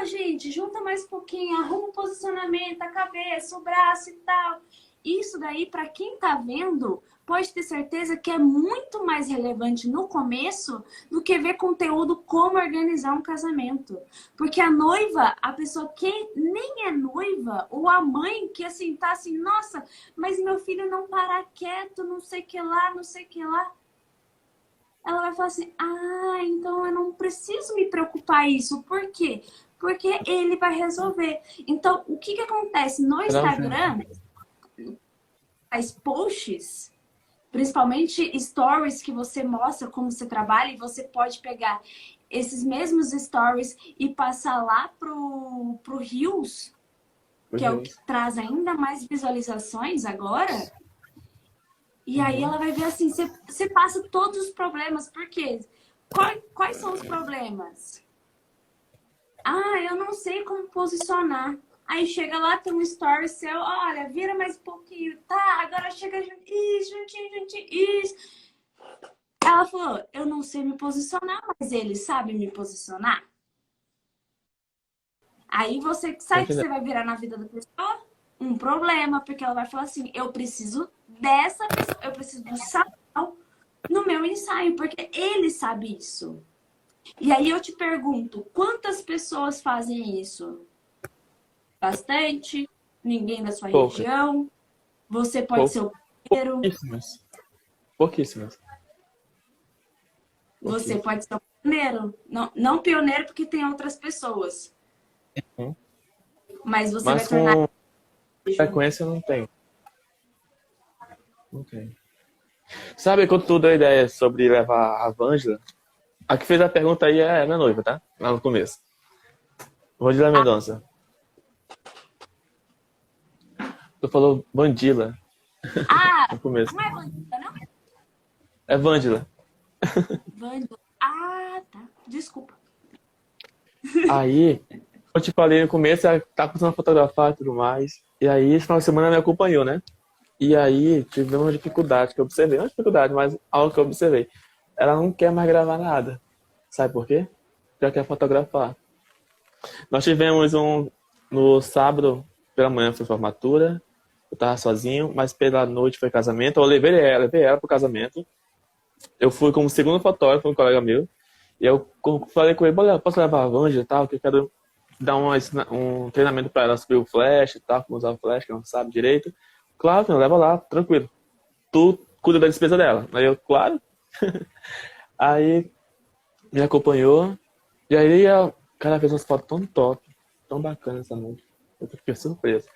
gente, junta mais um pouquinho, arruma o posicionamento, a cabeça, o braço e tal. Isso daí, para quem tá vendo, pode ter certeza que é muito mais relevante no começo do que ver conteúdo como organizar um casamento. Porque a noiva, a pessoa que nem é noiva, ou a mãe que assim tá assim, nossa, mas meu filho não para quieto, não sei o que lá, não sei o que lá. Ela vai falar assim, então eu não preciso me preocupar isso. Por quê? Porque ele vai resolver. Então, o que acontece no Instagram... Faz posts, principalmente stories que você mostra como você trabalha, e você pode pegar esses mesmos stories e passar lá pro Reels, que é o que traz ainda mais visualizações agora. E aí ela vai ver assim, você passa todos os problemas. Por quê? Quais são os problemas? Eu não sei como posicionar. Aí chega lá, tem um story seu, olha, vira mais um pouquinho, tá? Agora chega juntinho, isso. Ela falou, eu não sei me posicionar, mas ele sabe me posicionar. Aí você sabe que você vai virar na vida da pessoa um problema, porque ela vai falar assim, eu preciso dessa pessoa, eu preciso do Samuel no meu ensaio, porque ele sabe isso. E aí eu te pergunto, quantas pessoas fazem isso? Bastante? Ninguém da sua região? Você pode ser o primeiro? Pouquíssimas. Você pode ser o pioneiro. Não pioneiro porque tem outras pessoas. Mas você vai tornar... frequência não tem. Não tem. Sabe quando tu deu a ideia sobre levar a Vângela? A que fez a pergunta aí é a minha noiva, tá? Lá no começo. Vângela Mendonça. Tu falou Vandila. No começo. Não é Vandila, não? É Vângela. Vandila. Tá. Desculpa. Aí, eu te falei no começo, ela tá começando a fotografar e tudo mais. E aí, esse final de semana ela me acompanhou, né? E aí, tive uma dificuldade que eu observei. Não é dificuldade, mas algo que eu observei. Ela não quer mais gravar nada. Sabe por quê? Já quer fotografar. Nós tivemos no sábado, pela manhã foi formatura. Eu tava sozinho, mas pela noite foi casamento. Eu levei ela pro casamento. Eu fui como segundo fotógrafo, um colega meu. E eu falei com ele, posso levar a Vângela e tal, que eu quero dar um treinamento para ela subir o flash e tal, como usar o flash, que não sabe direito. Claro, não, leva lá, tranquilo. Tu cuida da despesa dela. Aí eu, claro. Aí me acompanhou. E aí a cara fez umas fotos tão top, tão bacanas essa noite. Eu fiquei surpreso.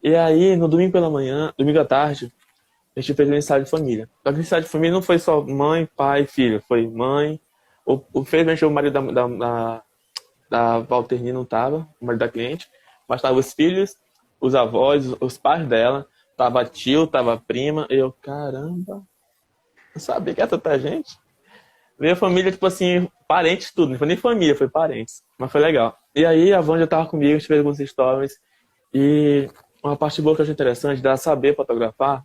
E aí, no domingo pela manhã, domingo à tarde, a gente fez um ensaio de família. Só que o ensaio de família não foi só mãe, pai, filho. Foi mãe. Felizmente o marido da Valterni não tava, o marido da cliente. Mas estavam os filhos, os avós, os pais dela. Tava tio, tava prima. Eu, caramba, não sabia que era tanta gente. Veio a família, tipo assim, parentes, tudo. Não foi nem família, foi parentes. Mas foi legal. E aí a Wanda tava comigo, a gente fez alguns stories. E uma parte boa que eu achei interessante dela saber fotografar,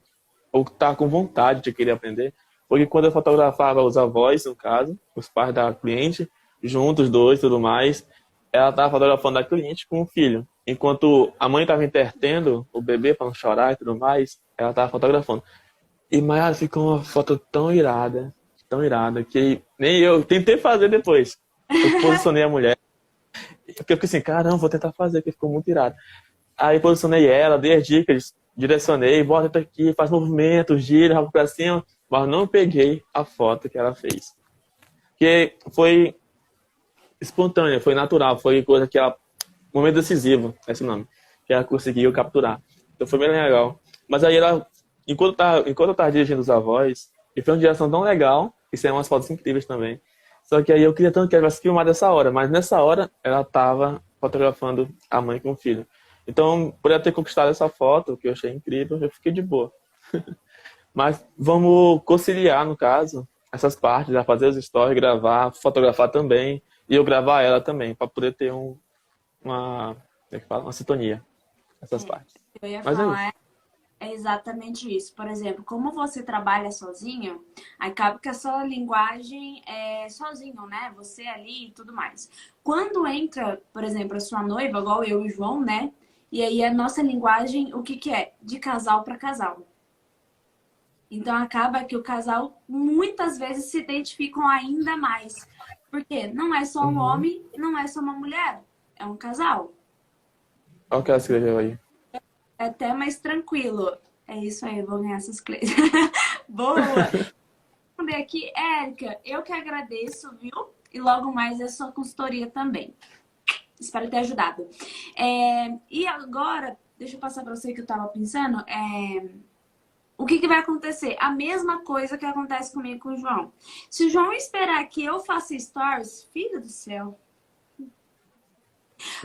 ou tá com vontade de querer aprender. Porque quando eu fotografava os avós, no caso, os pais da cliente, juntos, os dois, tudo mais, ela tava fotografando a cliente com o filho. Enquanto a mãe tava entretendo o bebê para não chorar e tudo mais, ela tava fotografando. E Maiara, ficou uma foto tão irada, que nem eu tentei fazer depois. Eu posicionei a mulher. Porque eu fiquei assim, caramba, vou tentar fazer, que ficou muito irado. Aí posicionei ela, dei as dicas, direcionei, bota aqui, faz movimento, gira, rabo pra cima, mas não peguei a foto que ela fez. Porque foi espontânea, foi natural, foi coisa que ela... Momento decisivo, esse é o nome, que ela conseguiu capturar. Então foi bem legal. Mas aí ela, enquanto eu tava dirigindo os avós, e foi uma direção tão legal, e saiu umas fotos incríveis também. Só que aí eu queria tanto que ela tivesse filmado essa hora, mas nessa hora ela tava fotografando a mãe com o filho. Então, por ela ter conquistado essa foto, que eu achei incrível, eu fiquei de boa. Mas vamos conciliar, no caso, essas partes, a fazer os stories, gravar, fotografar também, e eu gravar ela também, para poder ter uma, como é que fala? Uma sintonia, essas partes. Eu ia Mas é isso. falar é exatamente isso. Por exemplo, como você trabalha sozinho, acaba que a sua linguagem é sozinho, né? Você ali e tudo mais. Quando entra, por exemplo, a sua noiva, igual eu e o João, né? E aí a nossa linguagem, o que que é? De casal para casal. Então acaba que o casal muitas vezes se identificam ainda mais. Porque não é só um Uhum. homem, não é só uma mulher, é um casal. Olha o que ela escreveu aí. É até mais tranquilo. É isso aí, eu vou ganhar essas coisas. Boa! Vou responder aqui, Érica, eu que agradeço, viu? E logo mais a sua consultoria também. Espero ter ajudado. E agora, deixa eu passar para você que eu estava pensando. O que vai acontecer? A mesma coisa que acontece comigo e com o João. Se o João esperar que eu faça stories, filho do céu.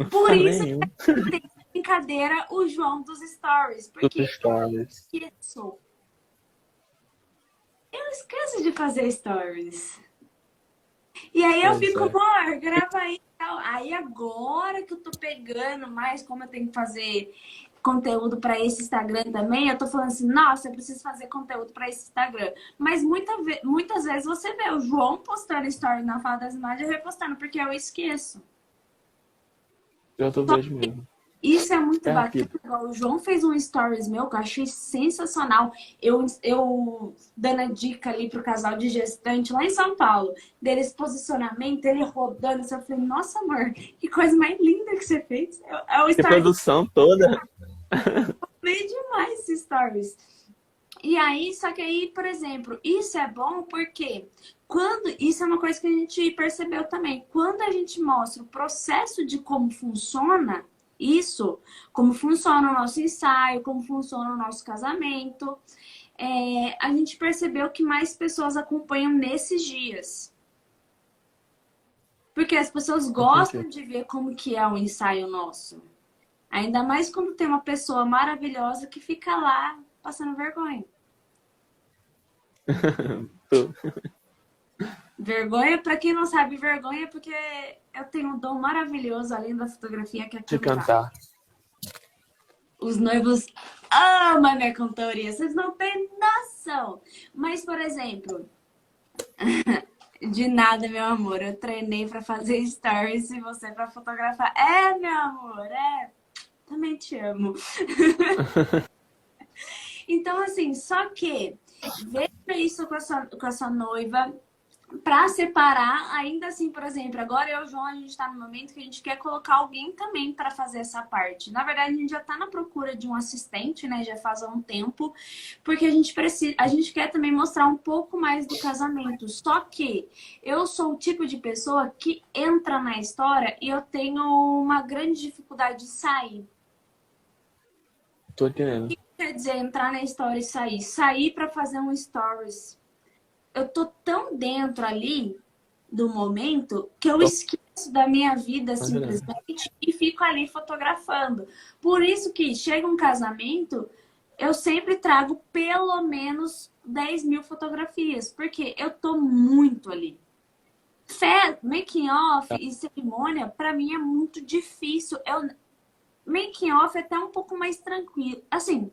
Por isso Nenhum. que tem brincadeira o João dos stories. Porque Dos stories. eu esqueço de fazer stories. E aí eu Pois fico, é. amor, grava aí e tal. Aí agora que eu tô pegando mais, como eu tenho que fazer conteúdo para esse Instagram também, eu tô falando assim, nossa, eu preciso fazer conteúdo para esse Instagram. Mas muitas vezes você vê o João postando story na fala das imagens e repostando, porque eu esqueço. Eu tô vejo mesmo. Isso é muito É a bacana. vida. O João fez um stories meu que eu achei sensacional. Eu dando a dica ali pro casal de gestante lá em São Paulo, deles posicionamento, ele rodando. Eu falei, nossa, amor, que coisa mais linda que você fez. É o Que stories. produção toda. Bem demais esses stories. E aí, só que aí, por exemplo, isso é bom porque isso é uma coisa que a gente percebeu também. Quando a gente mostra o processo de como funciona isso, como funciona o nosso ensaio, como funciona o nosso casamento, a gente percebeu que mais pessoas acompanham nesses dias. Porque as pessoas gostam de ver como que é o ensaio nosso. Ainda mais quando tem uma pessoa maravilhosa que fica lá passando vergonha. Vergonha, pra quem não sabe, vergonha é porque eu tenho um dom maravilhoso além da fotografia que é De cantar. cantar. Os noivos amam a minha cantoria, vocês não têm noção. Mas, por exemplo, de nada, meu amor, eu treinei pra fazer stories e você pra fotografar. Meu amor, também te amo. Então, assim, só que veja isso com a sua noiva para separar, ainda assim, por exemplo, agora eu e o João, a gente está no momento que a gente quer colocar alguém também para fazer essa parte. Na verdade, a gente já está na procura de um assistente, né? Já faz um tempo, porque a gente quer também mostrar um pouco mais do casamento. Só que eu sou o tipo de pessoa que entra na história e eu tenho uma grande dificuldade de sair. Tô entendendo. O que quer dizer entrar na história e sair? Sair para fazer um stories. Eu tô tão dentro ali do momento que eu esqueço da minha vida simplesmente e fico ali fotografando. Por isso que chega um casamento, eu sempre trago pelo menos 10.000 fotografias, porque eu tô muito ali. Making off e cerimônia, pra mim é muito difícil. Making off é até um pouco mais tranquilo. Assim,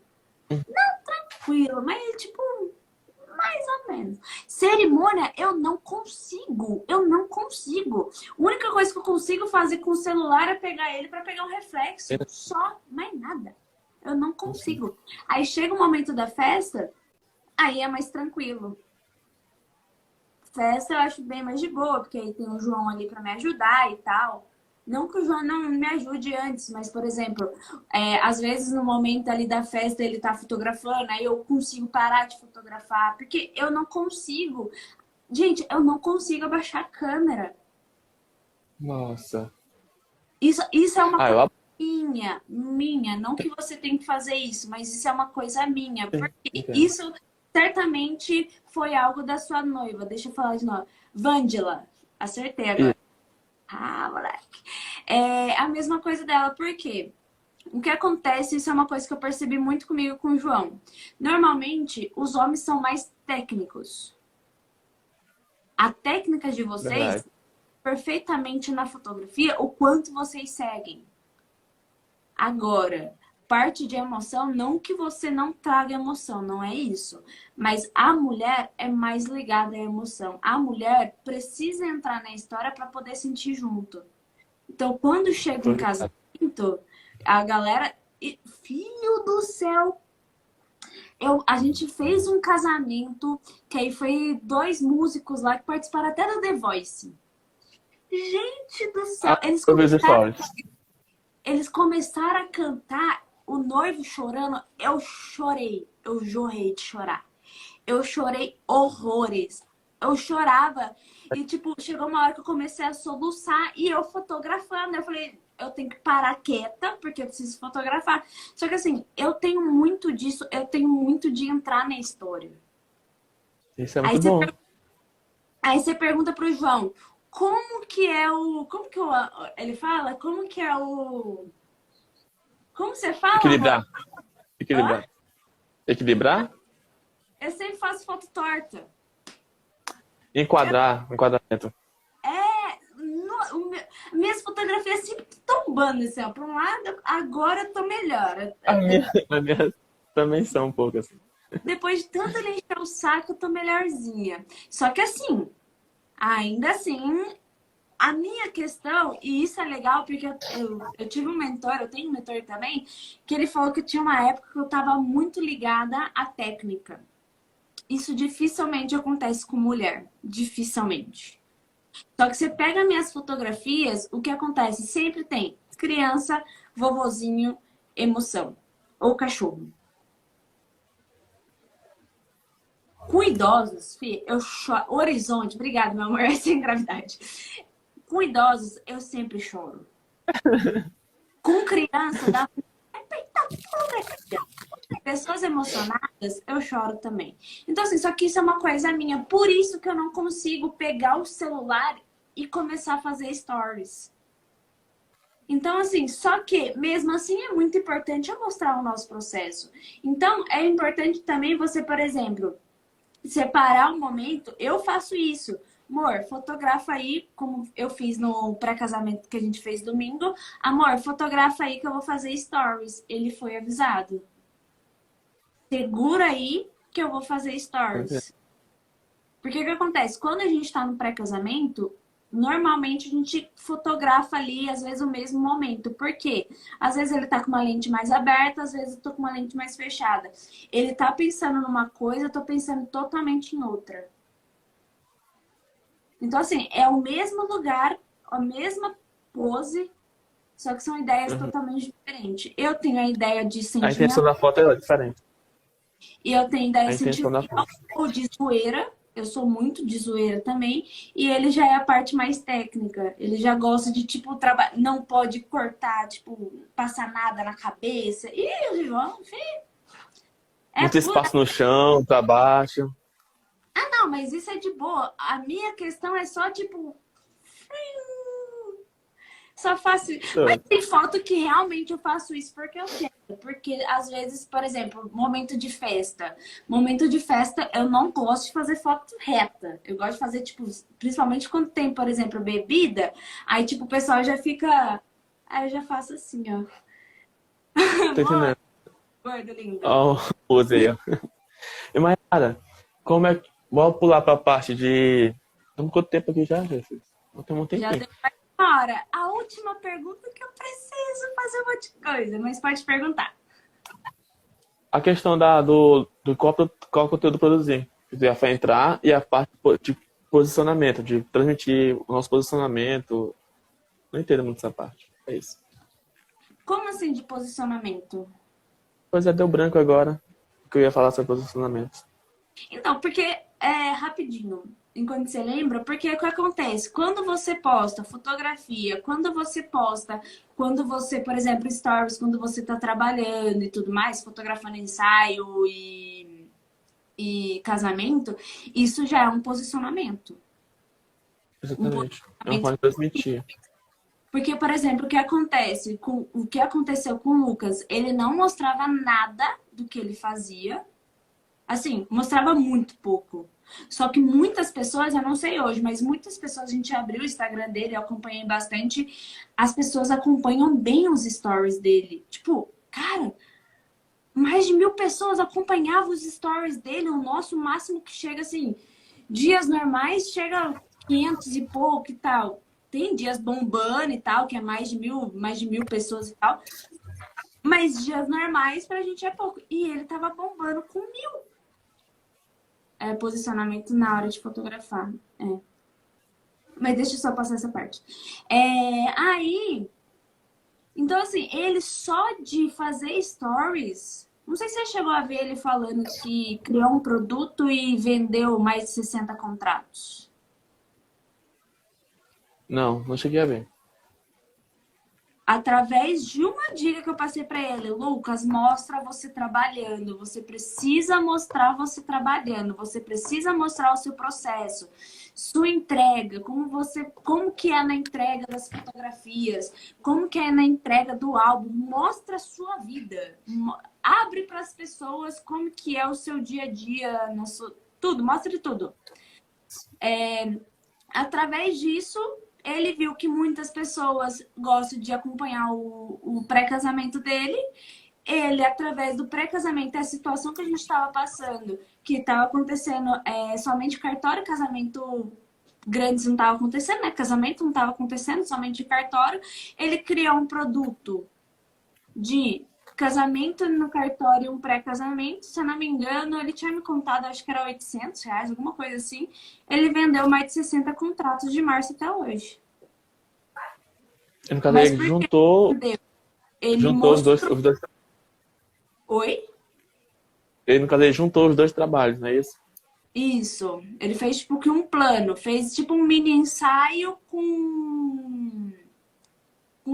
tranquilo, mas tipo, mais ou menos. Cerimônia, eu não consigo. Eu não consigo. A única coisa que eu consigo fazer com o celular é pegar ele pra pegar um reflexo. Só, mais nada. Eu não consigo. Aí chega o momento da festa, aí é mais tranquilo. Festa eu acho bem mais de boa, porque aí tem o João ali pra me ajudar e tal. Não que o João não me ajude antes, mas, por exemplo, às vezes no momento ali da festa ele tá fotografando, aí eu consigo parar de fotografar, porque eu não consigo. Gente, eu não consigo abaixar a câmera. Nossa. Isso é uma Ah, coisa minha. Não que você tem que fazer isso, mas isso é uma coisa minha. Porque entendo. isso certamente foi algo da sua noiva. Deixa eu falar de novo. Vândila. Acertei agora. Ah, moleque. É a mesma coisa dela, por quê? O que acontece, isso é uma coisa que eu percebi muito comigo com o João. Normalmente, os homens são mais técnicos. A técnica de vocês, Verdade. perfeitamente na fotografia, o quanto vocês seguem. Agora, parte de emoção, não que você não traga emoção, não é isso. Mas a mulher é mais ligada à emoção. A mulher precisa entrar na história para poder sentir junto. Então, quando chega um casamento, a galera. Filho do céu! A gente fez um casamento, que aí foi 2 músicos lá que participaram até do The Voice. Gente do céu! Eles começaram a cantar, o noivo chorando. Eu chorei. Eu jorrei de chorar. Eu chorei horrores. Eu chorava. E, tipo, chegou uma hora que eu comecei a soluçar e eu fotografando. Eu falei, eu tenho que parar quieta, porque eu preciso fotografar. Só que, assim, eu tenho muito disso. Eu tenho muito de entrar na história. Isso é Aí muito você, bom. aí você pergunta pro João, como que é o... Como que ele fala? Como que é o... Como você fala, amor? Equilibrar. Equilibrar. Equilibrar? Eu sempre faço foto torta. Enquadrar. Enquadramento. Minhas fotografias sempre tombando, assim, ó. Por um lado, agora eu tô melhor. A minha também são um pouco assim. Depois de tanto ele encher o saco, eu tô melhorzinha. Só que assim, ainda assim, a minha questão, e isso é legal, porque eu tive um mentor, eu tenho um mentor também, que ele falou que tinha uma época que eu tava muito ligada à técnica. Isso dificilmente acontece com mulher. Dificilmente. Só que você pega minhas fotografias, o que acontece? Sempre tem criança, vovozinho, emoção. Ou cachorro. Com idosos, eu choro. Horizonte, obrigada, meu amor, sem gravidade. Com idosos, eu sempre choro. Com criança, dá. Pessoas emocionadas, eu choro também. Então, assim, só que isso é uma coisa minha. Por isso que eu não consigo pegar o celular e começar a fazer stories. Então, assim, só que, mesmo assim, é muito importante eu mostrar o nosso processo. Então, é importante também você, por exemplo, separar um momento. Eu faço isso. Amor, fotografa aí, como eu fiz no pré-casamento que a gente fez domingo. Amor, fotografa aí que eu vou fazer stories. Ele foi avisado. Segura aí que eu vou fazer stories. Porque o que acontece? Quando a gente tá no pré-casamento, normalmente a gente fotografa ali, às vezes, o mesmo momento. Por quê? Às vezes ele tá com uma lente mais aberta, às vezes eu tô com uma lente mais fechada. Ele tá pensando numa coisa, eu tô pensando totalmente em outra. Então, assim, é o mesmo lugar, a mesma pose, só que são ideias totalmente diferentes. Eu tenho a ideia de A intenção sentimento da foto é diferente. e eu tenho ideia A de intenção da sentimental foto. ou de zoeira. Eu sou muito de zoeira também. E ele já é a parte mais técnica. Ele já gosta de, tipo, não pode cortar, tipo, passar nada na cabeça. E o João, filho, é Muito pura. espaço no chão, pra baixo. Ah, não, mas isso é de boa. A minha questão é só, tipo. Só faço. Mas tem foto que realmente eu faço isso porque eu quero. Porque às vezes, por exemplo, momento de festa. Momento de festa, eu não gosto de fazer foto reta. Eu gosto de fazer, tipo, principalmente quando tem, por exemplo, bebida. Aí, tipo, o pessoal já fica. Aí eu já faço assim, ó. Tô entendendo. Gordo, lindo. Ó, usei, ó. E mas, cara, como é que. Vamos pular pra parte de. Estamos quanto tempo aqui já, Jesus? Não tem um Já tempinho. deu mais uma hora. A última pergunta que eu preciso fazer um monte de coisa, mas pode perguntar. A questão do qual conteúdo produzir. Já foi entrar e a parte de posicionamento, de transmitir o nosso posicionamento. Não entendo muito essa parte. É isso. Como assim de posicionamento? Pois é, deu branco agora. Que eu ia falar sobre posicionamento. Então, porque rapidinho, enquanto você lembra, porque o que acontece? Quando você posta fotografia, quando você, por exemplo, stories, quando você tá trabalhando e tudo mais, fotografando ensaio e casamento, isso já é um posicionamento. Um Exatamente. É uma posicionamento. forma de transmitir. Porque, por exemplo, o que aconteceu com o Lucas, ele não mostrava nada do que ele fazia. Assim, mostrava muito pouco. Só que muitas pessoas, eu não sei hoje, mas muitas pessoas, a gente abriu o Instagram dele, eu acompanhei bastante. As pessoas acompanham bem os stories dele. Tipo, cara, mais de 1.000 pessoas acompanhavam os stories dele. O nosso máximo que chega assim, dias normais chega a 500 e pouco e tal. Tem dias bombando e tal, que é mais de mil pessoas e tal. Mas dias normais pra gente é pouco. E ele tava bombando com 1.000. Posicionamento na hora de fotografar. Mas deixa eu só passar essa parte. Aí, então assim, ele só de fazer stories, não sei se você chegou a ver ele falando que criou um produto e vendeu mais de 60 contratos. Não cheguei a ver. Através de uma dica que eu passei para ele, Lucas, mostra você trabalhando. Você precisa mostrar você trabalhando. Você precisa mostrar o seu processo, sua entrega, como que é na entrega das fotografias, como que é na entrega do álbum. Mostra a sua vida. Abre para as pessoas como que é o seu dia a dia, tudo, mostra tudo. Através disso, ele viu que muitas pessoas gostam de acompanhar o pré-casamento dele. Ele, através do pré-casamento, a situação que a gente estava passando, que estava acontecendo somente cartório, casamento grandes não estava acontecendo, né? Casamento não estava acontecendo, somente cartório. Ele criou um produto de casamento no cartório, um pré-casamento. Se eu não me engano, ele tinha me contado, acho que era R$ 800, alguma coisa assim. Ele vendeu mais de 60 contratos de março até hoje. E no caso, Mas ele por que juntou, vendeu? Ele juntou os mostrou... dois. Oi? Ele, no caso, ele juntou os dois trabalhos, não é isso? Isso. Ele fez tipo que um plano. Fez tipo um mini ensaio com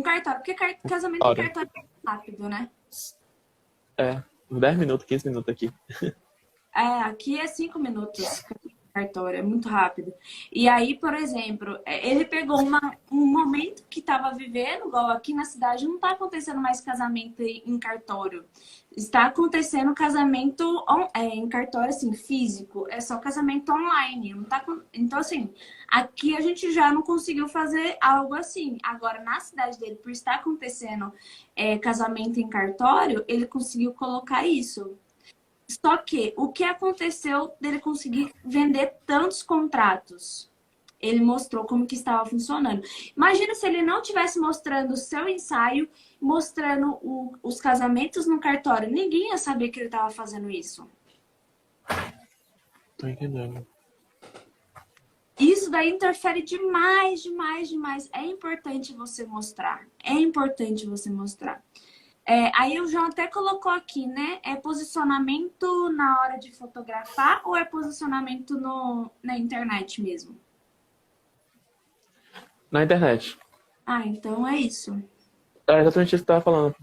cartório. Porque casamento em Hora. cartório é rápido, né? Uns 10 minutos, 15 minutos aqui. Aqui é 5 minutos cartório, é muito rápido. E aí, por exemplo, ele pegou um momento que estava vivendo, igual aqui na cidade, não está acontecendo mais casamento em cartório. Está acontecendo casamento em cartório, assim, físico. É só casamento online. Não tá, então, assim, aqui a gente já não conseguiu fazer algo assim. Agora, na cidade dele, por estar acontecendo casamento em cartório, ele conseguiu colocar isso. Só que o que aconteceu dele conseguir vender tantos contratos? Ele mostrou como que estava funcionando. Imagina se ele não tivesse mostrando o seu ensaio, mostrando os casamentos no cartório. Ninguém ia saber que ele estava fazendo isso. Tô entendendo. Isso daí interfere demais, demais, demais. É importante você mostrar. É importante você mostrar. Aí o João até colocou aqui, né? É posicionamento na hora de fotografar ou é posicionamento na internet mesmo? Na internet. Então é isso. É exatamente isso que eu tava falando.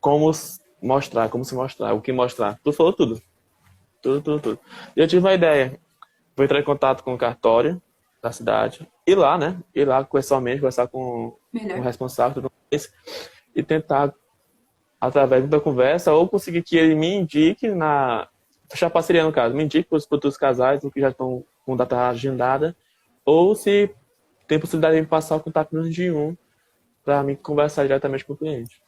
Como mostrar, como se mostrar, o que mostrar. Tu falou tudo. Tudo. E eu tive uma ideia. Vou entrar em contato com o cartório, da cidade. Ir lá, né? Ir lá pessoalmente, conversar com o Melhor. responsável tudo mais, e tentar, através da conversa, ou conseguir que ele me indique fechar parceria no caso, me indique para os futuros casais que já estão com data agendada, ou se tem possibilidade de me passar o contato de um para mim conversar diretamente com o cliente.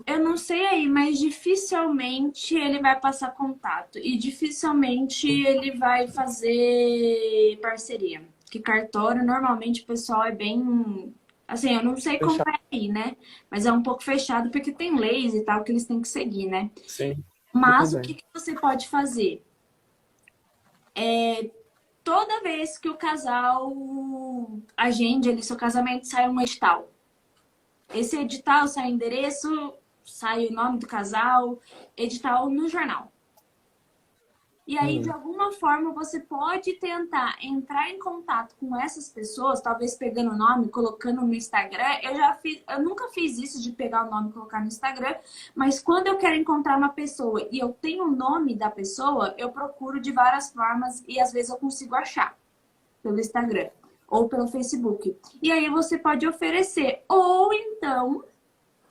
Eu não sei aí, mas dificilmente ele vai passar contato e dificilmente ele vai fazer parceria. Porque cartório, normalmente o pessoal é bem... Assim, eu não sei como é aí, né? Mas é um pouco fechado porque tem leis e tal que eles têm que seguir, né? Sim. Mas o que você pode fazer? Toda vez que o casal agende ali seu casamento, sai um edital. Esse edital sai o endereço, sai o nome do casal, edital no jornal. E aí, de alguma forma, você pode tentar entrar em contato com essas pessoas, talvez pegando o nome, colocando no Instagram. Eu nunca fiz isso de pegar o nome e colocar no Instagram, mas quando eu quero encontrar uma pessoa e eu tenho o nome da pessoa, eu procuro de várias formas e às vezes eu consigo achar pelo Instagram ou pelo Facebook. E aí você pode oferecer. Ou então,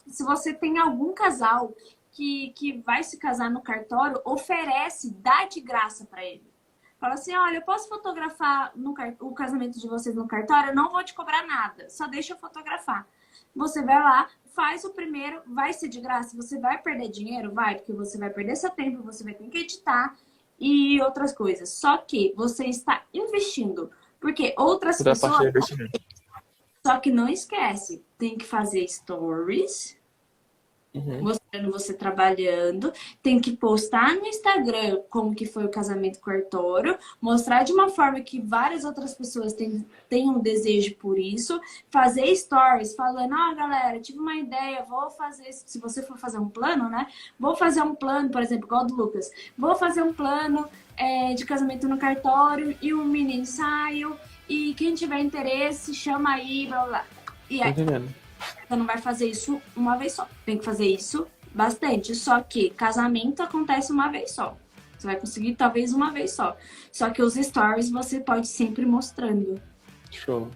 se você tem algum casal que vai se casar no cartório, oferece, dá de graça para ele. Fala assim, olha, eu posso fotografar o casamento de vocês no cartório? Eu não vou te cobrar nada, só deixa eu fotografar. Você vai lá, faz o primeiro, vai ser de graça. Você vai perder dinheiro? Vai, porque você vai perder seu tempo, você vai ter que editar e outras coisas. Só que você está investindo, porque outras pessoas... Só que não esquece, tem que fazer stories... mostrando você trabalhando, tem que postar no Instagram como que foi o casamento cartório, mostrar de uma forma que várias outras pessoas tenham desejo por isso, fazer stories falando, galera, tive uma ideia, vou fazer, se você for fazer um plano, né? Vou fazer um plano, por exemplo, igual do Lucas, vou fazer um plano de casamento no cartório e um mini ensaio, e quem tiver interesse, chama aí, blá blá. E aí, você não vai fazer isso uma vez só. Tem que fazer isso bastante. Só que casamento acontece uma vez só. Você vai conseguir talvez uma vez só. Só que os stories você pode sempre mostrando. Show.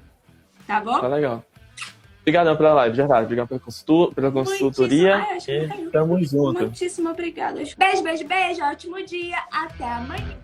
Tá bom? Tá legal. Obrigadão pela live, de verdade. Obrigado pela consultoria. E tamo junto. Muitíssimo obrigada. Beijo, beijo, beijo. Ótimo dia. Até amanhã.